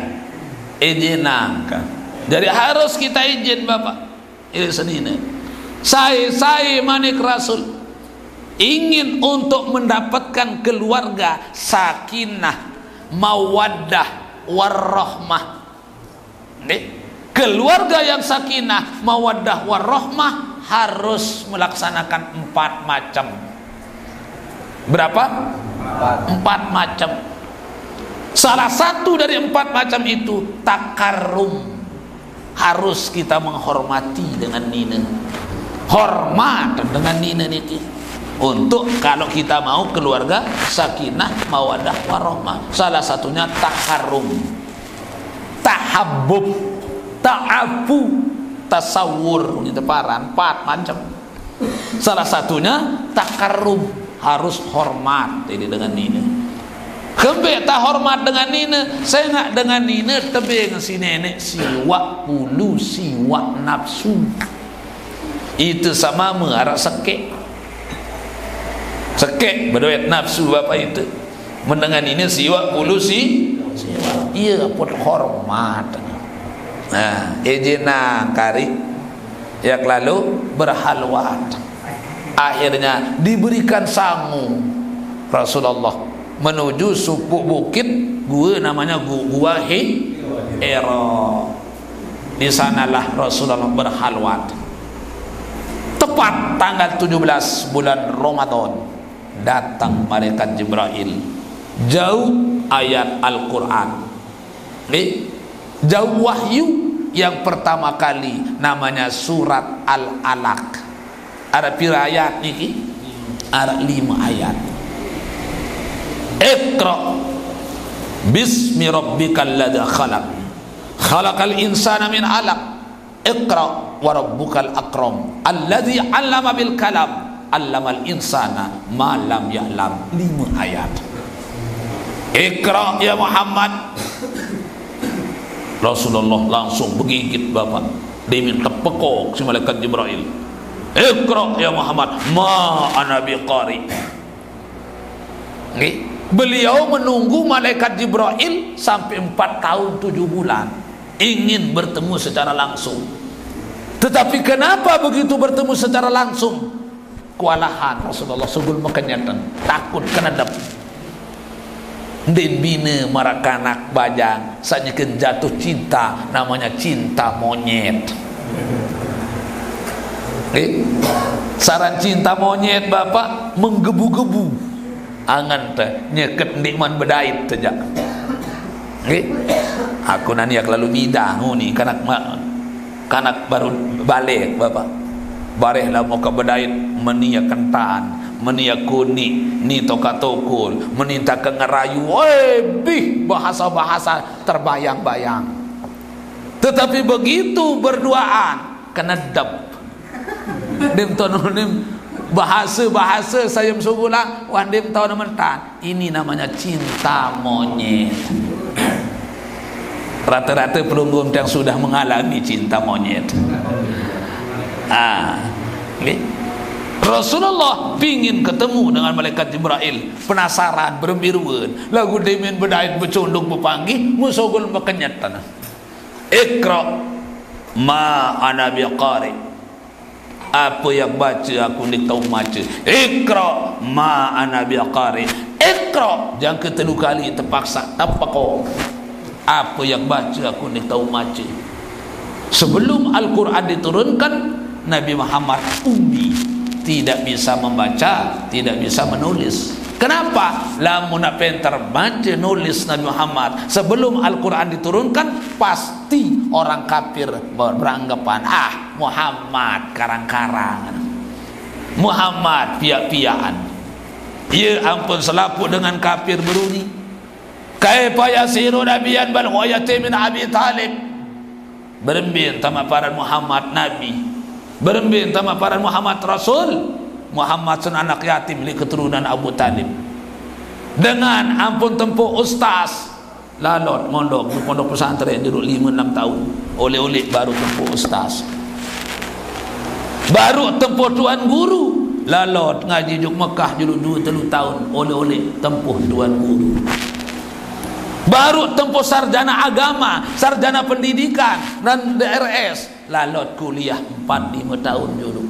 S1: izinkan. Jadi harus kita izin Bapak. Ini senina. Saya manik Rasul ingin untuk mendapatkan keluarga sakinah, mawaddah, warahmah. Keluarga yang sakinah, mawaddah, warahmah harus melaksanakan 4 macam. Berapa? 4 macam. Salah satu dari 4 macam itu takarrum. Harus kita menghormati dengan nina. Hormat dengan nina niki. Untuk kalau kita mau keluarga sakinah, mawaddah, warahmah. Salah satunya takarrum, tahabbub, ta'afu, tasawur. Ini teparan 4 macam. Salah satunya takarrum, harus hormat ini dengan nina. Kembek tak hormat dengan nina, saya nak dengan nina tebing si nenek siwak pulu siwak nafsu. Itu sama mengarah sekek berduit nafsu Bapak itu. Mendengar ini siwak pulu siwak. Iya pun hormat. Ejena kari yang lalu berhalwat. Akhirnya diberikan sangu Rasulullah menuju suku bukit gua namanya gua Hiro. Di sanalah Rasulullah berhalwat. Tepat tanggal 17 bulan Ramadan datang malaikat Jibril. Jauh ayat Al-Qur'an. Jauh wahyu yang pertama kali namanya surat Al-Alaq. Ada pira ayat niki? Ada 5 ayat. Iqra bismi rabbikal ladzi khalaq. Khalaqal insana min 'alaq. Iqra wa rabbukal akram. Alladzi 'allama bil kalam. 'Allamal insana ma lam ya'lam. 5 ayat. Iqra ya Muhammad. Rasulullah langsung begigit Bapak. Dia minta pekok si malaikat Jibril. Iqra ya Muhammad, ma ana biqari. Beliau menunggu malaikat Jibril sampai 4 tahun 7 bulan. ingin bertemu secara langsung. Tetapi kenapa begitu bertemu secara langsung kewalahan Rasulullah sebelum kenyatan, takut kena dap. Den bina marakanak bajang sanyakeun jatuh cinta, namanya cinta monyet. Saran cinta monyet Bapak menggebu-gebu angan teh nyeket nikman bedait saja. Aku naniak lalu bidang ni kanak baru balik Bapak. Bareh lah mau ke bedait menia kentan, menia kuning, ni tokatokul, meninta ke ngerayu, bih bahasa-bahasa terbayang-bayang. Tetapi begitu berduaan kena dap. Dem tononim bahasa-bahasa saya msugulang wandem tahu nementan. Ini namanya cinta monyet. Rata-rata pelunggung yang sudah mengalami cinta monyet. Rasulullah pingin ketemu dengan malaikat Jibril, penasaran berbiruan lagu demen bedait becunduk bepanggih musogol bekenyatan. Iqra ma ana biqari, apa yang baca aku ni tahu baca. Iqra ma ana biqari, Iqra yang kedua kali terpaksa tapako, apa yang baca aku ni tahu baca. Sebelum Al-Quran diturunkan, Nabi Muhammad ummi, tidak bisa membaca, tidak bisa menulis. Kenapa? Lamun pintar baca nulis Nabi Muhammad sebelum Al-Quran diturunkan, pasti orang kafir beranggapan Muhammad karang-karangan, Muhammad piak-piaan. Ya ampun, selaput dengan kafir beruni. Kaifa yasiru nabiyan bal huwa yatimin Abi Talib. Berembin tamaparan Muhammad Nabi, berembin tamaparan Muhammad Rasul. Muhammad sun anak yatim li keturunan Abu Talib. Dengan ampun tempuh ustaz lalot mondok di pondok pesantren duduk 5-6 tahun, oleh-oleh baru tempuh ustaz, baru tempuh tuan guru, lalot ngaji juk Mekah duduk 2-3 tahun, oleh-oleh tempuh tuan guru, baru tempuh sarjana agama, sarjana pendidikan dan DRS, lalot kuliah 4-5 tahun dulu.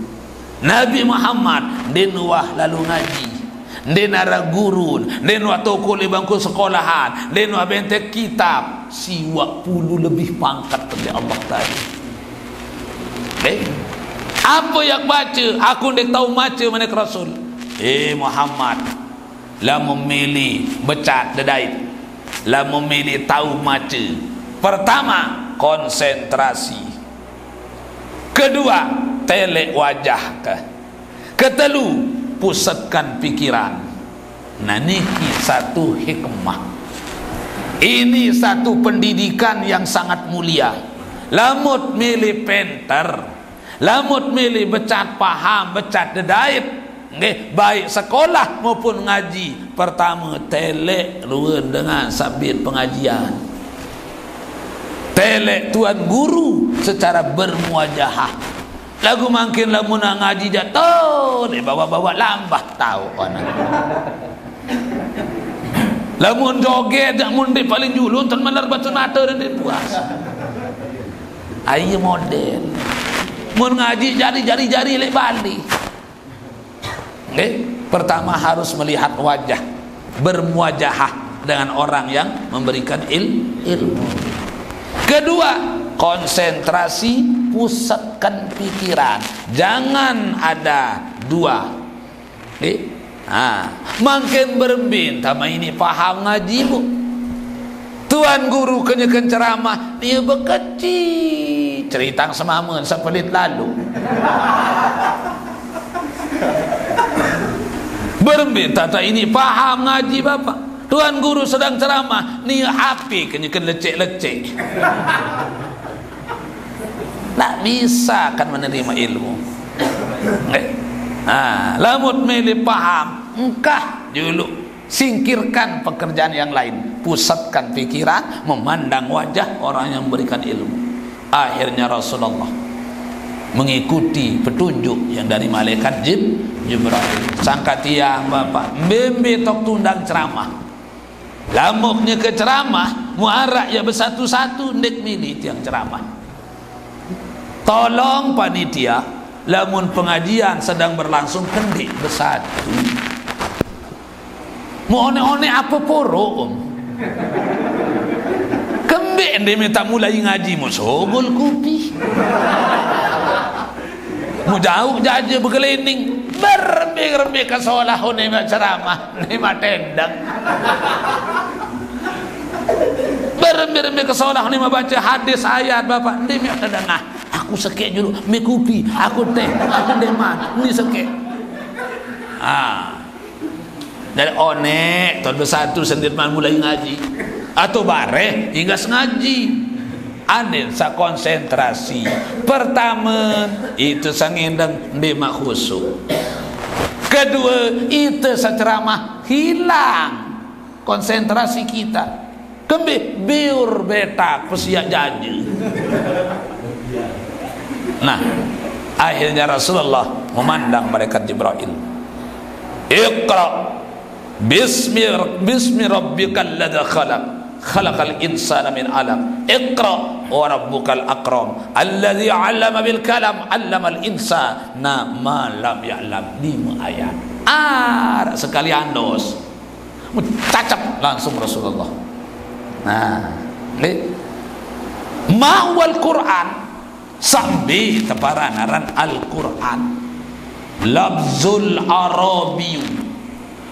S1: Nabi Muhammad denwah lalu ngaji, denara gurun, denwah tokol bangku sekolahan, denwah bentek kitab, siwa puluh lebih pangkat oleh Allah tadi. Apa yang baca? Aku dek tahu baca mana Rasul. Muhammad lah memilih becat dedait, lah memilih tahu baca. Pertama, konsentrasi. Kedua, telek wajah ke. Ketelu, pusatkan pikiran. Nah, niki satu hikmah. Ini satu pendidikan yang sangat mulia. Lamut milih penter, lamut milih becat paham, becat dedait, baik sekolah maupun ngaji. Pertama, telek ruan dengan sabit pengajian, telek tuan guru secara bermuajahah. Lagu makin lamun ngaji jatuh ni bawa-bawa lambah tahu kana. Lamun joget jak mun di paling julun tan malar batu mata dan puas. Ai model. Mun ngaji jari-jari lek bali. Pertama harus melihat wajah, bermuajahah dengan orang yang memberikan ilmu. Kedua, konsentrasi, pusatkan pikiran, jangan ada dua. Makin berembin tama ini paham ngaji bu, tuan guru kenyakan ceramah dia bekeci ceritang semamun sepelit lalu. Berembin tata ini paham ngaji bapak, tuan guru sedang ceramah ni api kenyakan lecek-lecek. Tak bisa kan menerima ilmu. Lamut milih paham, engkah dulu singkirkan pekerjaan yang lain, pusatkan pikiran, memandang wajah orang yang memberikan ilmu. Akhirnya Rasulullah mengikuti petunjuk yang dari malaikat Jibril. Sangka tiang bapak bembe tok tundang ceramah, lamuknya ke ceramah muarak ya bersatu-satu ndek milih tiang ceramah. Tolong panitia, lamun pengajian sedang berlangsung kendik bersatu. Mau one-one apa poro om? Kembek dia minta mulai ngaji mau sogol kopi. Mau jauh jaja berkeliling berembe-rembe ke sekolah ni mak ceramah ni mak tendang. Berembe-rembe ke sekolah ni mak baca hadis ayat bapak ni mak tendang. Aku sekek dulu mi kopi, aku teh, aku deman, ni sekek. Dari onek tahun bersatu sendirian mulai ngaji atau bare hingga sengaji anil sa konsentrasi pertama itu sangendang demak khusuk, kedua itu sa ceramah hilang konsentrasi kita kembe biur betak pesiak janji. Nah akhirnya Rasulullah memandang malaikat Jibril, Iqra Bismi rabbikal ladzi khalaqal insana min 'alaq. Iqra wa rabbukal akram alladzi 'allama bil kalam 'allamal insana ma lam ya'lam. 5 ayat. Sekalian dos. Cacap langsung Rasulullah. Nah, ma'wal Quran sambil teparanaran Al-Quran lafzul arabiyyu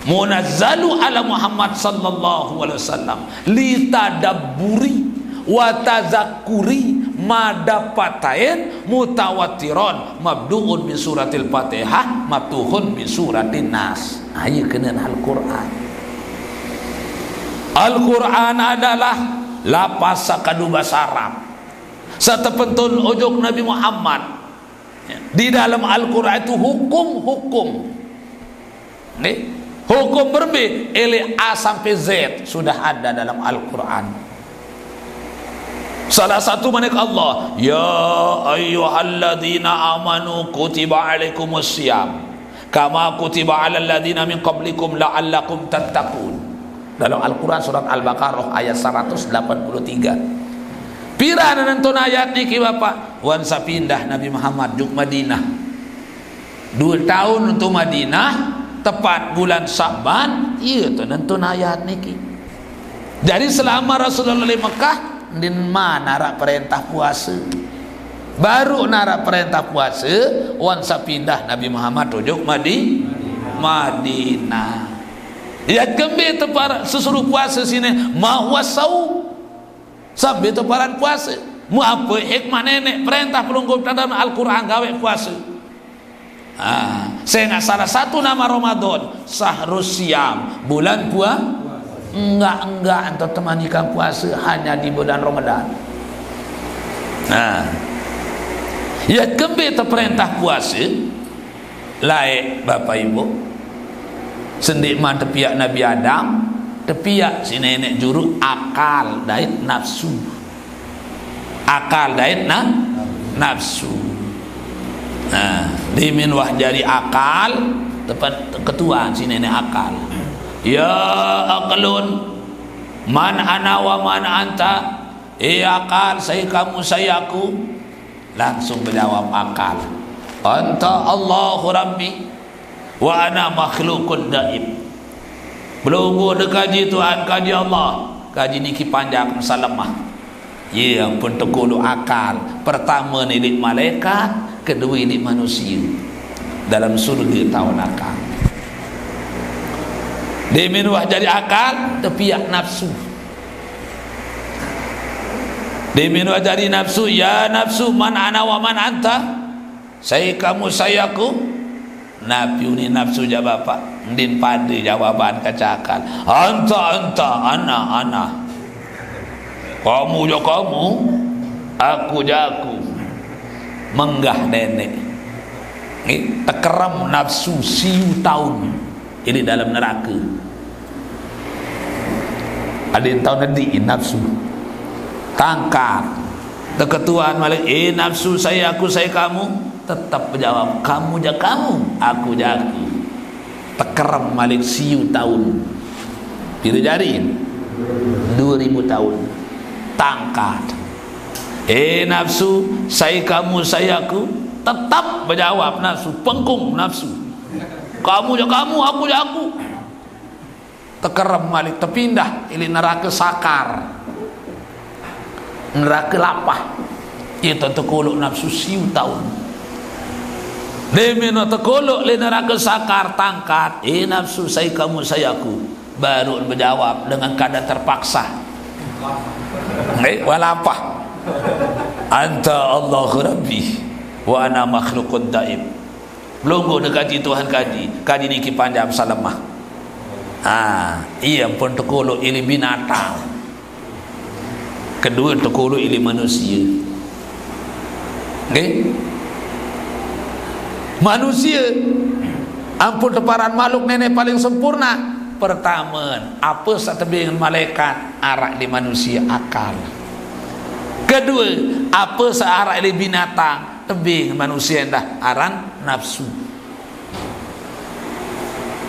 S1: munazzalu ala Muhammad sallallahu alaihi wasallam litadabburi wa tazakkuri madapatain mutawatiron mabdu'un bi suratil Fatihah mabtuhun bi suratin Nas. Ayo kena Al-Quran. Al-Quran adalah lapas sakadu bahasa Arab satepentun ujung Nabi Muhammad. Di dalam Al-Quran itu hukum-hukum nih, hukum berbeda ele A sampai Z sudah ada dalam Al-Quran. Salah satu manik Allah, ya ayyuhalladzina amanu kutiba alaikumusiyam kama kutiba alal ladzina min qablikum la'allakum tattaqun. Dalam Al-Quran surat Al-Baqarah ayat 183. Pira nonton ayat niki Bapak? Wansa pindah Nabi Muhammad juk Madinah 2 tahun untuk Madinah, tepat bulan Sa'ban, iya tu nonton ayat niki. Jadi selama Rasulullah di Mekah din mana narak perintah puasa. Baru narak perintah puasa wansa pindah Nabi Muhammad tujuk Madinah. Ya kembe tepat sesuruh puasa sini mahwasau. Sampai teparan puasa. Mu apa hikmah nenek perintah pelunggup dalam Al-Quran gawe puasa. Saya nak salah satu nama Ramadan Sahrus Siam, bulan puasa. Enggak untuk temanikan puasa hanya di bulan Ramadan. Ya kembe terperintah puasa laik Bapak Ibu sendik man tepiak Nabi Adam, tepiak si nenek juru akal dait nafsu, akal dait nafsu. Dimin wah jari akal tepat ketua si nenek akal. Ya akalun man ana wa man anta. Akal saya kamu saya aku. Langsung menjawab akal, anta Allahu Rabbi wa ana makhlukun daib. Belum kaji Tuhan, kaji Allah, kaji niki panjang salamah. Ya pun tekulu akal. Pertama nilik malaikat, kedua nilik manusia. Dalam surga tahun akal. Deminuah jadi akal, tepiak nafsu. Deminuah jadi nafsu, ya nafsu man ana wa man anta. Saya kamu saya aku. Nabi ini nafsu jawab Bapak. Ndin padi jawaban kacakal. Anta ana. Kamu jo kamu, aku jo aku. Menggah nenek. Ini tekeram nafsu siu tahun. Ini dalam neraka. Ada yang tahu nanti nafsu. Tangkap. Keketuaan malik. Nafsu saya aku saya kamu. Tetap menjawab kamu ja kamu, aku ja aku. Tekeram malik siu tahun. Bila jari 2000 tahun. tangkat. Nafsu, saya kamu sayaku, tetap berjawab nafsu, pengkung nafsu. Kamu je kamu, aku je aku. Tekerem balik, terpindah ili neraka sakar, neraka lapah. Itu terkolok nafsu siu tahun. Demino terkolok li neraka sakar tangkat. Nafsu, saya kamu sayaku. Baru berjawab dengan keadaan terpaksa. Walapah. Anta Allahu Rabbi wa ana makhlukun daib. Belum nak kaji Tuhan kaji niki panjang salamah. Ia pun terkolok ili binatang. Kedua terkolok ili manusia. Manusia ampun teparan makhluk nenek paling sempurna. Pertama, apa satebing malaikat arak di manusia akal. Kedua, apa searak di binatang tebing manusia dah aran nafsu.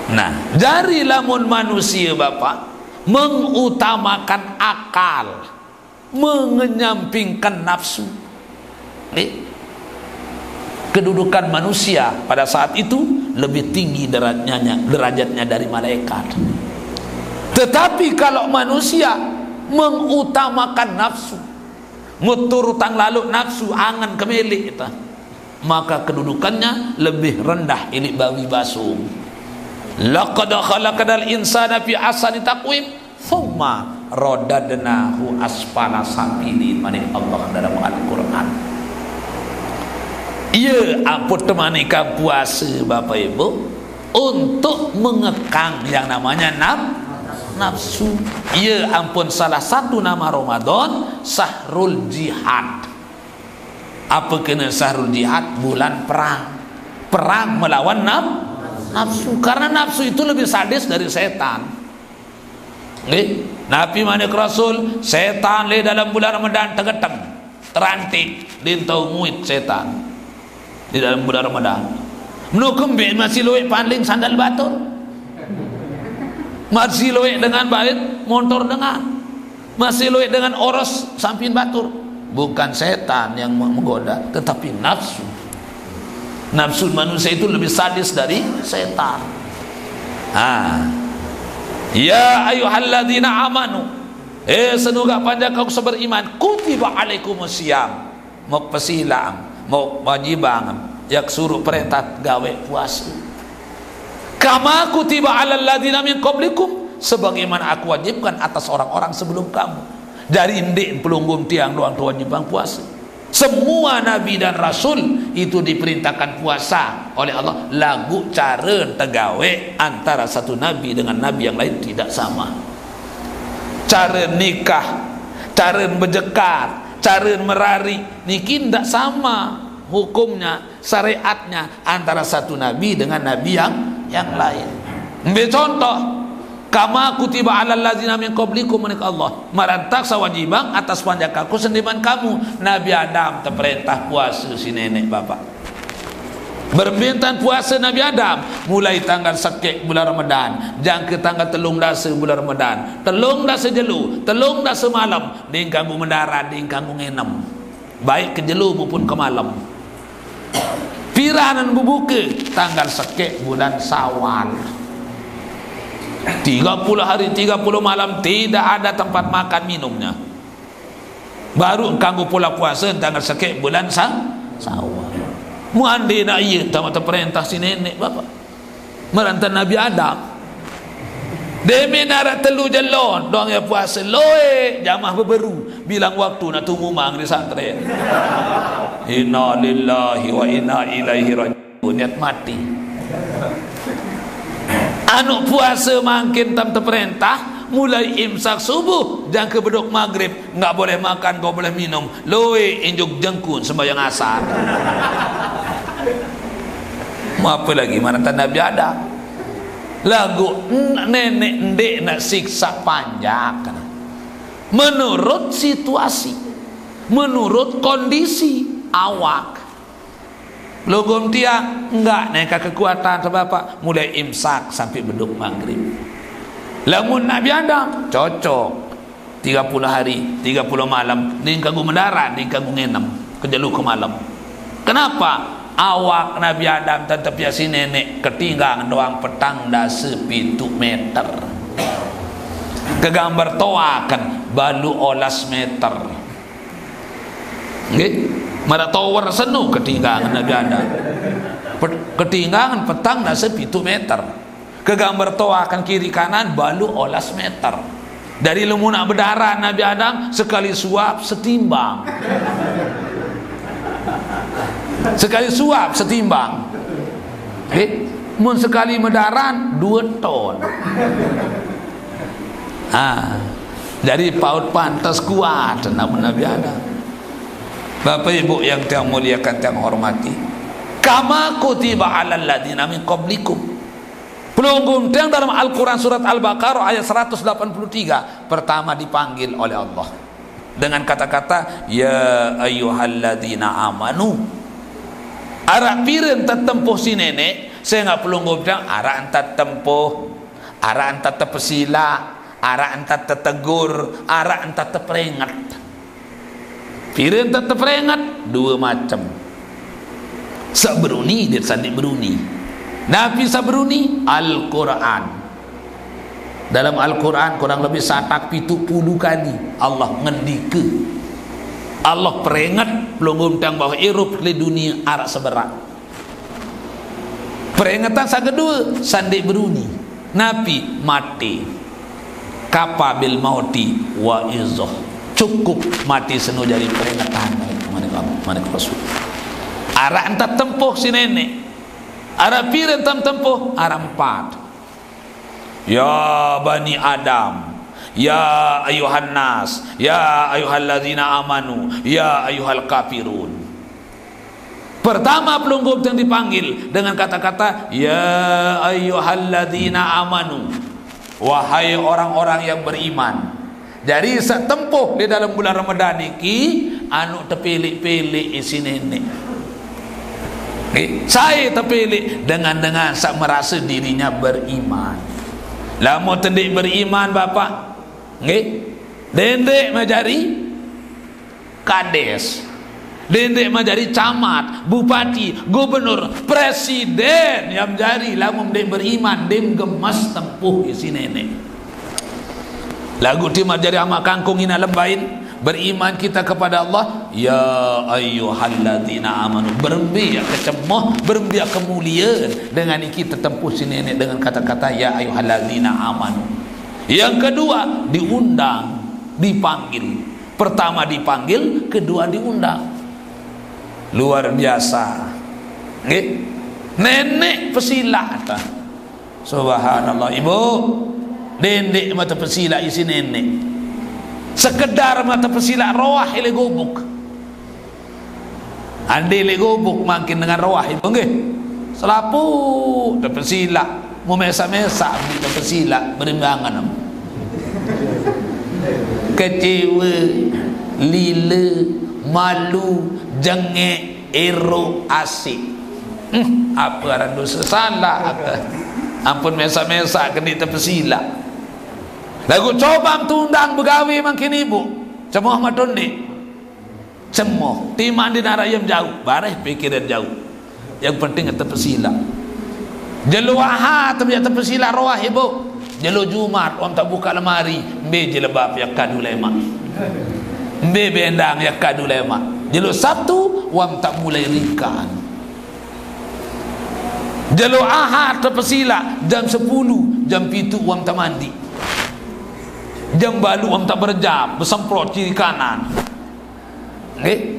S1: Nah, dari lamun manusia Bapak mengutamakan akal, mengenyampingkan nafsu. Kedudukan manusia pada saat itu lebih tinggi derajatnya dari malaikat. Tetapi kalau manusia mengutamakan nafsu, muturutang lalu nafsu angan kemelik itu, maka kedudukannya lebih rendah ilik bawi basung. Laqad khalaqnal insana fi ahsani taqwim thumma radadnahu asfala safilin. Manik Allah dalam Al-Quran. Ia ampun temanikan puasa Bapak Ibu untuk mengekang yang namanya nafsu. Ia ampun salah satu nama Ramadan Sahrul Jihad. Apa kena Sahrul Jihad? Bulan perang. Perang melawan nafsu. Karena nafsu itu lebih sadis dari setan. Nabi manik Rasul, setan le dalam bulan Ramadan tegeteng, terantik, dintau muit setan di dalam bulan Ramadan. Menukembik masih luik paling sandal batur, masih luik dengan bait motor dengan, masih luik dengan oros samping batur. Bukan setan yang menggoda, tetapi nafsu. Nafsu manusia itu lebih sadis dari setan. Ya ayyuhalladzina amanu, senuga panjang kau seberiman, kutiba alaikumusiyam, mau pesilam, mau wajibang, yak suruh perintah gawe puasa. Kama kutiba alal ladzina min qablikum, sebagaimana aku wajibkan atas orang-orang sebelum kamu. Dari indik pelunggum tiang doang tu wajibang puasa. Semua nabi dan rasul itu diperintahkan puasa oleh Allah. Lagu cara tegawe antara satu nabi dengan nabi yang lain tidak sama. Cara nikah, cara berjekat, cara merari niki tidak sama hukumnya, syariatnya antara satu nabi dengan nabi yang lain. Ambil contoh, kama kutiba alal ladzina min qablikum manik Allah, marantak sawajibang atas panjakaku sendiman kamu. Nabi Adam terperintah puasa si nenek bapak. Berbintan puasa Nabi Adam mulai tanggal sekek bulan Ramadan, jang ke tanggal telung dasa bulan Ramadan, telung dasa jelu, telung dasa malam, ding kamu mendarat, ding kamu ngenem, baik ke jelu maupun ke malam. Piranan bubuka tanggal sekek bulan Syawal, 30 hari 30 malam tidak ada tempat makan minumnya. Baru kamu pula puasa tanggal sekek bulan Syawal. Muandi nak iya tamat perintah si nenek bapak merantan Nabi Adam. Demi narak telu jelon doang ya puasa loe jamah beberu bilang waktu nak tunggu mang di santren. Inna lillahi wa inna ilaihi rajiun, niat mati. Anu puasa makin tam terperintah mulai imsak subuh jang ke bedok maghrib enggak boleh makan, enggak boleh minum. Loe injuk jengkun sembahyang asar. Mau apa lagi mantan Nabi Adam? Lagu nenek ndek nak siksa panjang menurut situasi, menurut kondisi awak. Logom tiang enggak neka kekuatan sebab mulai imsak sampai beduk maghrib. Lamun Nabi Adam cocok 30 hari 30 malam ning kanggo mendarat ning kanggo ngenem kejalu ke malam. Kenapa? Awak Nabi Adam tetap ya si nenek ketinggang doang petang dah 7 meter. Kegambar toakan balu 11 meter. Nggih, mara tower senu ketinggangan Nabi Adam. Ketinggangan petang dah 7 meter. Kegambar toakan kiri kanan balu 11 meter. Dari lemunak berdarah Nabi Adam sekali suap setimbang. Sekali suap setimbang. Mun sekali medaran 2 ton. Jadi paut pantas kuat namun Nabi Adam. Bapak Ibu yang saya muliakan, saya hormati, kama kutiba alal ladina min qablikum. Pelunggum yang dalam Al-Quran surat Al-Baqarah ayat 183 pertama dipanggil oleh Allah dengan kata-kata ya ayyuhalladzina amanu. Arah pireun tetempuh si nenek, saya nggak perlu ngomong arah antar tempuh, arah antar tepesila, arah antar tetegur, arah antar teperingat. Pireun teperingat 2 macam. Sabruni dia sandik beruni. Nabi sabruni Al-Quran. Dalam Al-Quran kurang lebih 170 kali Allah ngendike, Allah peringat pelunggum tang bahwa irup di dunia arak seberat. Peringatan sang kedua sandik beruni. Nabi mati kapa bil mauti wa izzah. Cukup mati senu jadi peringatan. Mana Rasul. Arak entar tempuh si nenek. Arak piren tempuh arak 4. Ya Bani Adam, ya ayuhan nas, ya ayuhalladzina amanu, ya ayuhal kafirun. Pertama pelunggum yang dipanggil dengan kata-kata ya ayuhalladzina amanu, wahai orang-orang yang beriman. Jadi setempuh di dalam bulan Ramadan iki anu terpilih-pilih isi nenek. Saya terpilih dengan sak merasa dirinya beriman. Lama tendik beriman bapak, nggih, dendek menjadi kades, dendek menjadi camat, bupati, gubernur, presiden yang menjadi. Lama dendek beriman, dem gemas tempuh isi nenek. Lagu timar jadi amak kangkung ina lebain. Beriman kita kepada Allah, ya ayyuhalladzina amanu, berembiak kecemoh, berembiak kemuliaan dengan kita tempuh si nenek dengan kata-kata ya ayyuhalladzina amanu. Yang kedua diundang, dipanggil. Pertama dipanggil, kedua diundang. Luar biasa. Nggih. Nenek pesilat. Subhanallah. Ibu, dendek mata pesila isi nenek. Sekedar mata pesila roah ile gobuk. Ande ile gobuk makin dengan roah ibu nggih. Selapu te pesila, mau mesa-mesa te pesila berimbangan. Kecewa, lila, malu, jengek, ero, asik. Apa arang dosa salah. Ampun mesa-mesa kena te pesila. Lagu coba tundang begawi makin ibu cemoh matondi cemoh timan di narayam jauh bareh pikiran jauh. Yang penting terpesila jelu aha terpesila roah ibu jelu Jumat om tak buka lemari mbe jelebab ya kadu lema mbe bendang ya kadu lema jelu Sabtu wam tak mulai ringkaan jelu aha terpesila jam 10 jam 7 wam tak mandi jam balu am tak berjam bersemprot kiri kanan. Nggih.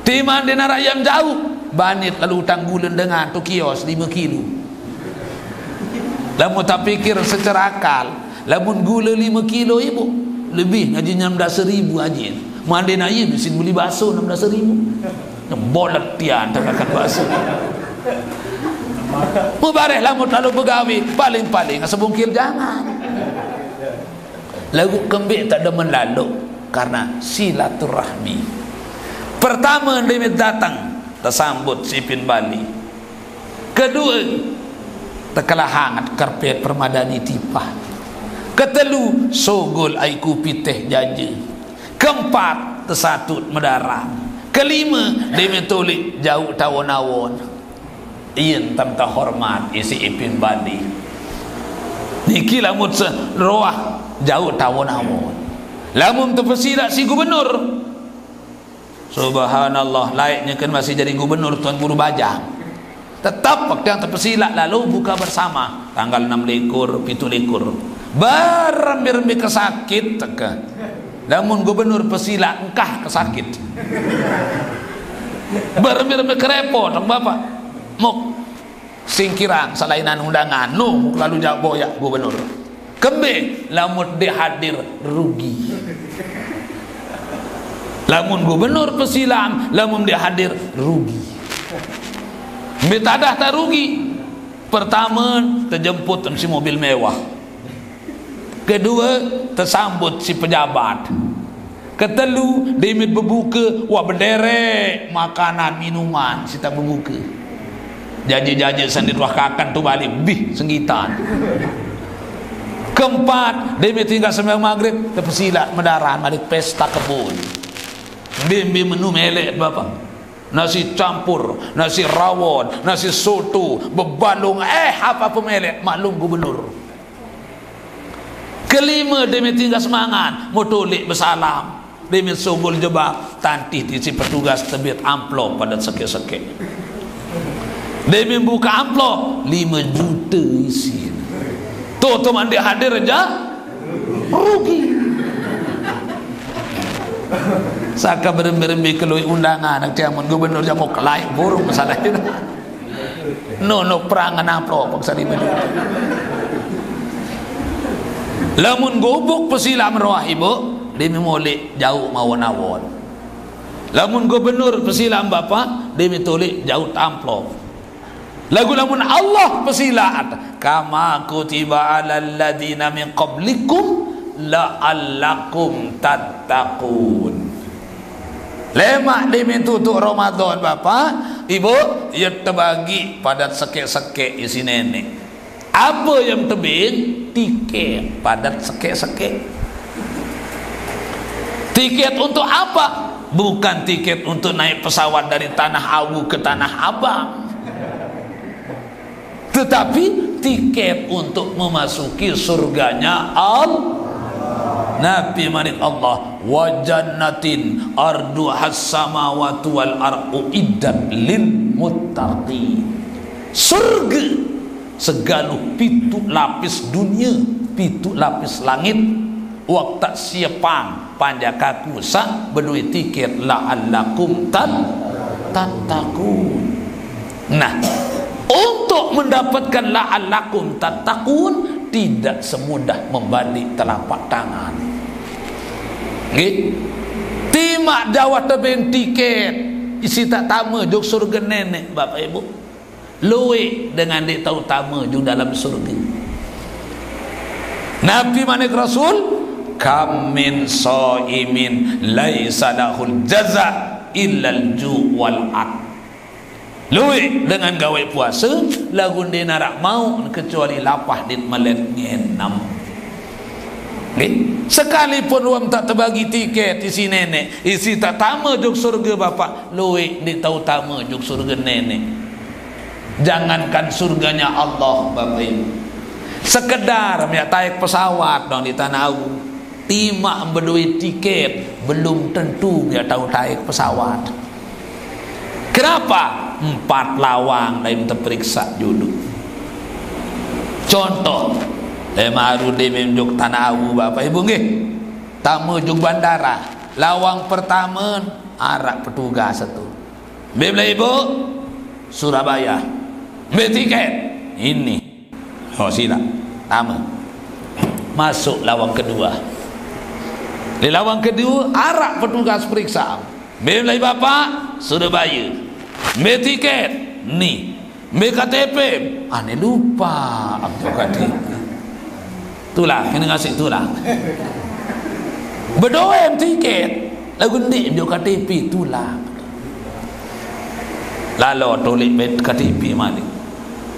S1: Timan di narayam jauh banit lalu utang bulan dengan tu kios 5 kilo. Lamun tak pikir secara akal, lamun gula 5 kilo ibu lebih ngaji 16.000 aja. Mandi nayi mesin beli bakso 16.000. Bolet tian tak akan bakso. Mubareh lamun lalu begawi paling-paling sebungkil jangan. Lagu kembik tak ada menlalu karena silaturahmi. Pertama limit datang tersambut sipin Bali. Kedua terkelah hangat karpet permadani tipah. Ketelu, sogol aiku pitih jaja. Keempat, tersatut medarang. Kelima, dia mentolik jauh tawon-awon. Iyan tam hormat isi ipin badi. Niki lamun roah jauh tawon-awon. Lamun terpesilat si gubernur. Subhanallah, laiknya kan masih jadi gubernur Tuan Guru Bajang. Tetap waktu yang terpesilat lalu buka bersama tanggal 6 likur, 7 likur. Berembi-rembi kesakit teka. Lamun gubernur pesilat engkah kesakit. Berembi-rembi kerepot bapak. Muk singkirang salainan undangan no lalu jawab boyak gubernur. Kembe lamun dia hadir rugi. Lamun gubernur pesilam, lamun dia hadir rugi. Betadah tak rugi. Pertama terjemput si mobil mewah. Kedua tersambut si pejabat. Ketelu demit berbuka, wah berderek makanan minuman si tak berbuka. Jaji-jaji sendiri wahkakan tu balik bih senggitan. Keempat demit tinggal sembahyang maghrib terpesilat medaran balik pesta kebun. Bimbi menu melek bapak. Nasi campur, nasi rawon, nasi soto, bebalung, apa pemelek maklum gubernur. Kelima demi tinggal semangat, motolik bersalam, demi sogol jebak, tantih di si petugas terbit amplop pada sekek-sekek. Demi buka amplop 5 juta isi. Tuh teman dia hadir aja rugi. Saka berembi-rembi kelui undangan nak jamun gubernur jamu kelai burung masalah itu. No perangan amplop paksa 5 juta. Lamun gobok pesilam roh ibu dia memolek jauh mawon-awon. Lamun gubernur pesilam bapa dia mentolik jauh amplop. Lagu lamun Allah pesilat kama kutiba alal ladina min qablikum la'allakum tattaqun. Lemak demi tutup Ramadan bapa ibu ia terbagi pada sekek-sekek isi nenek. Apa yang tebing? Tiket padat sekek-sekek. Tiket untuk apa? Bukan tiket untuk naik pesawat dari Tanah Awu ke Tanah Abang, tetapi tiket untuk memasuki surganya Allah. Nabi manik Allah wa jannatin arduhas samawati wal ardu iddat lil muttaqin. Surga segaluh pitu lapis dunia, pitu lapis langit. Waktu siapang panjakaku sa berdui tiket la'allakum tattaqun. Nah, untuk mendapatkan la'allakum tattaqun tidak semudah membalik telapak tangan. Nggih. Timak Jawa tebing tiket isi tak tama jog surga nenek bapak ibu. Luwe dengan dia tahu tama jog dalam surga. Nabi manik Rasul kam min shaimin laisa lahul jaza illa al-ju' wal at. Luwe dengan gawe puasa lagu dia narak mau kecuali lapah dit melet ngenam. Sekalipun wam tak terbagi tiket isi nenek, isi tak tama jog surga bapak, luwe dia tahu tama jog surga nenek. Jangankan surganya Allah bapak ibu, sekedar ya taik pesawat dong di Tanah Awu, timak berdui tiket belum tentu dia tahu taik pesawat. Kenapa? 4 lawang lain terperiksa dulu. Contoh maru di menjuk Tanah Awu bapak ibu nggih, tamu juk bandara, lawang pertama arak petugas satu. Bila ibu Surabaya, beli tiket ini, oh sila tamu masuk lawang kedua. Di lawang kedua arak petugas periksa. Bila bapak Surabaya, beli tiket nih, beli KTP, aneh lupa apa KTP. Itulah kena ngasih itulah. Berdoa tiket lagu ni dia KTP itulah. Lalu tolik KTP malik.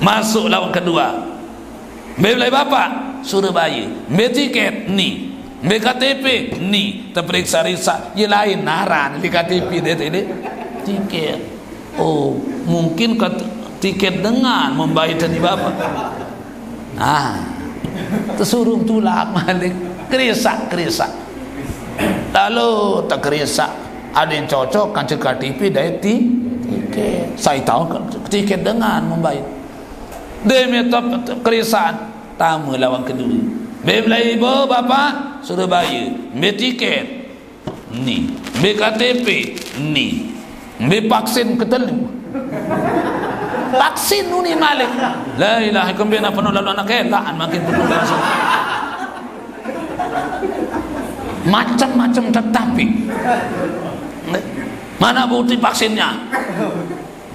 S1: Masuk lawan kedua. Bila bapak suruh bayar. Ambil tiket ni, ambil KTP ni, terperiksa risak ye lain naran di KTP dia tadi tiket. Oh, mungkin tiket dengan membayar tadi bapak. Tersuruh tulak balik, kerisak. Lalu tak kerisak, ada yang cocok kan KTP dari tiket. Saya tahu tiket dengan membayar. Dia minta kerisaan, tamu lawan kedua. Bila ibu bapa suruh bayar, ambil tiket ni, ambil KTP ni, ambil vaksin ketelu. Vaksin ni malik. La ilaha illallah, penuh lalu anak kelaan makin penuh langsung. Macam-macam tetapi mana bukti vaksinnya?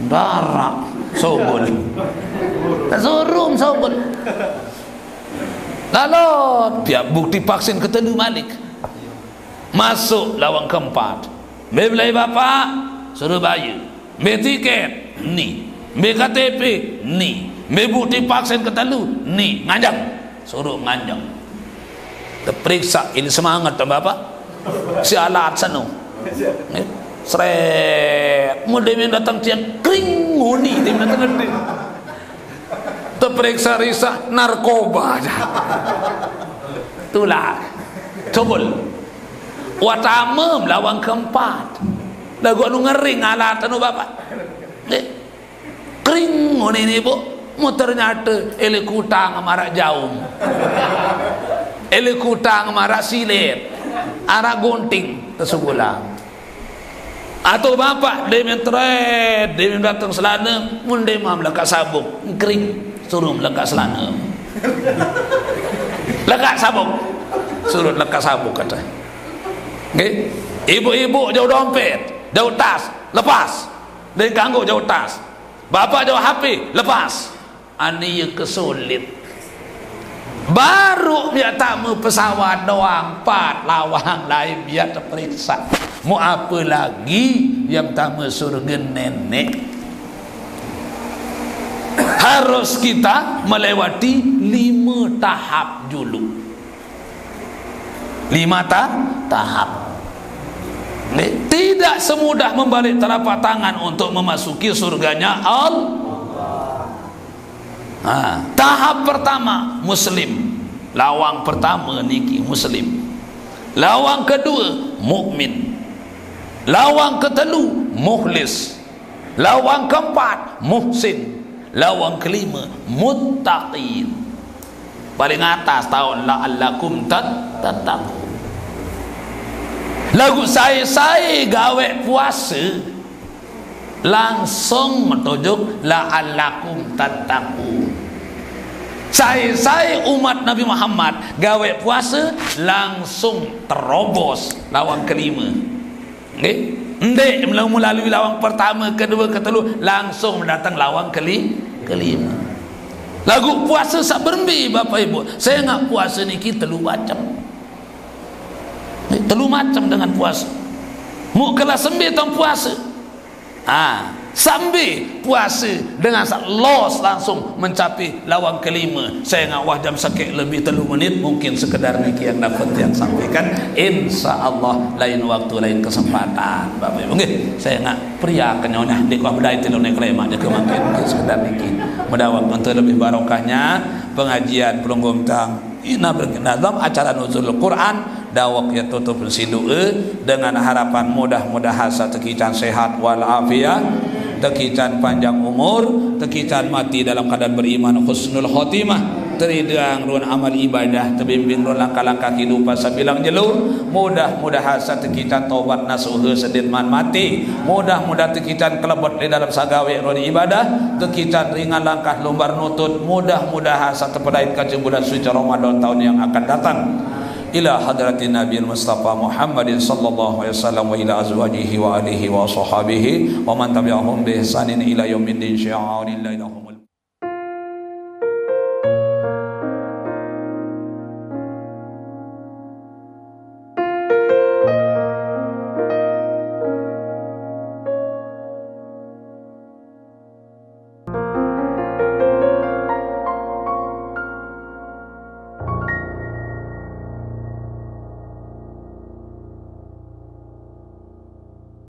S1: Darah sobol. Tersurum sobol. Lalu tiap bukti vaksin ketelu malik. Masuk lawang keempat. Belai bapak suruh bayar. Ambil tiket ni, ambil KTP ni, ambil bukti vaksin ketelu ni, nganjang. Suruh nganjang. Terperiksa ini semangat tak bapak? Si alat sana. Seret. Mulai datang tiap kering nguni dia datang gede. Terperiksa risak narkoba aja. Itulah. Cobol. Watamam lawang keempat. Lagu anu ngering alat anu bapak. Kering nguni ni bu. Mu ternyata ele kutang marak jaum. Ele kutang marak silet. Arak gunting tersugulang. Atau bapak dia mentret, dia datang selana, mun dia mam lekat sabuk, kering, suruh lekat selana. Lekat sabuk, suruh lekat sabuk kata. Okay? Ibu-ibu jauh dompet, jauh tas, lepas. Dia ganggu jauh tas. Bapak jauh HP, lepas. Ani kesulit. Baru biar tamu pesawat doang, 4 lawang lain biar terperiksa. Mau apa lagi yang tamu surga nenek? Harus kita melewati 5 tahap dulu. 5 tahap. Tidak semudah membalik telapak tangan untuk memasuki surganya Allah. Tahap pertama muslim. Lawang pertama niki muslim. Lawang kedua mukmin. Lawang ketelu mukhlis. Lawang keempat muhsin. Lawang kelima muttaqin. Paling atas tahun la'allakum tattaqun. Lagu saya gawe puasa langsung menuju la'allakum tattaqun. Saya umat Nabi Muhammad gawe puasa langsung terobos lawang kelima. Ndek melalui lawang pertama, kedua, ketelu langsung mendatang lawang kelima. Lagu puasa sak berembi bapak ibu. Saya nak puasa ni kita telu macam. Telu macam dengan puasa. Mu kelas sembi tang puasa. Sambil puasa dengan los langsung mencapai lawang kelima. Saya nak wah jam sakit lebih 3 menit, mungkin sekedar niki yang dapat yang sampaikan. InsyaAllah lain waktu lain kesempatan bapak ibu. Saya nak pria kenyonya di kuah bedai tilu nek lema je kemakin sekedar niki. Mudah untuk lebih barokahnya pengajian pelunggum tang ina berkenazam acara nuzul Quran dawak ya tutup sidoe dengan harapan mudah-mudahan satekican sehat wal afiat, tekican panjang umur, tekican mati dalam keadaan beriman husnul khotimah, teridang ruan amal ibadah, terbimbing ruan langkah-langkah kehidupan sabilang jelur. Mudah-mudahan satekican taubat nasuh sedin man mati, mudah-mudahan tekican kelebot di dalam sagawe ruan ibadah, tekican ringan langkah lumbar nutut, mudah-mudahan satepedait kaji bulan suci Ramadan tahun yang akan datang. Ila hadratin Nabi Mustafa Muhammadin sallallahu alaihi wasallam wa ila azwajihi wa alihi wa sahbihi wa man tabi'ahum bi ihsanin ila yaumiddin sya'a'ilillahum.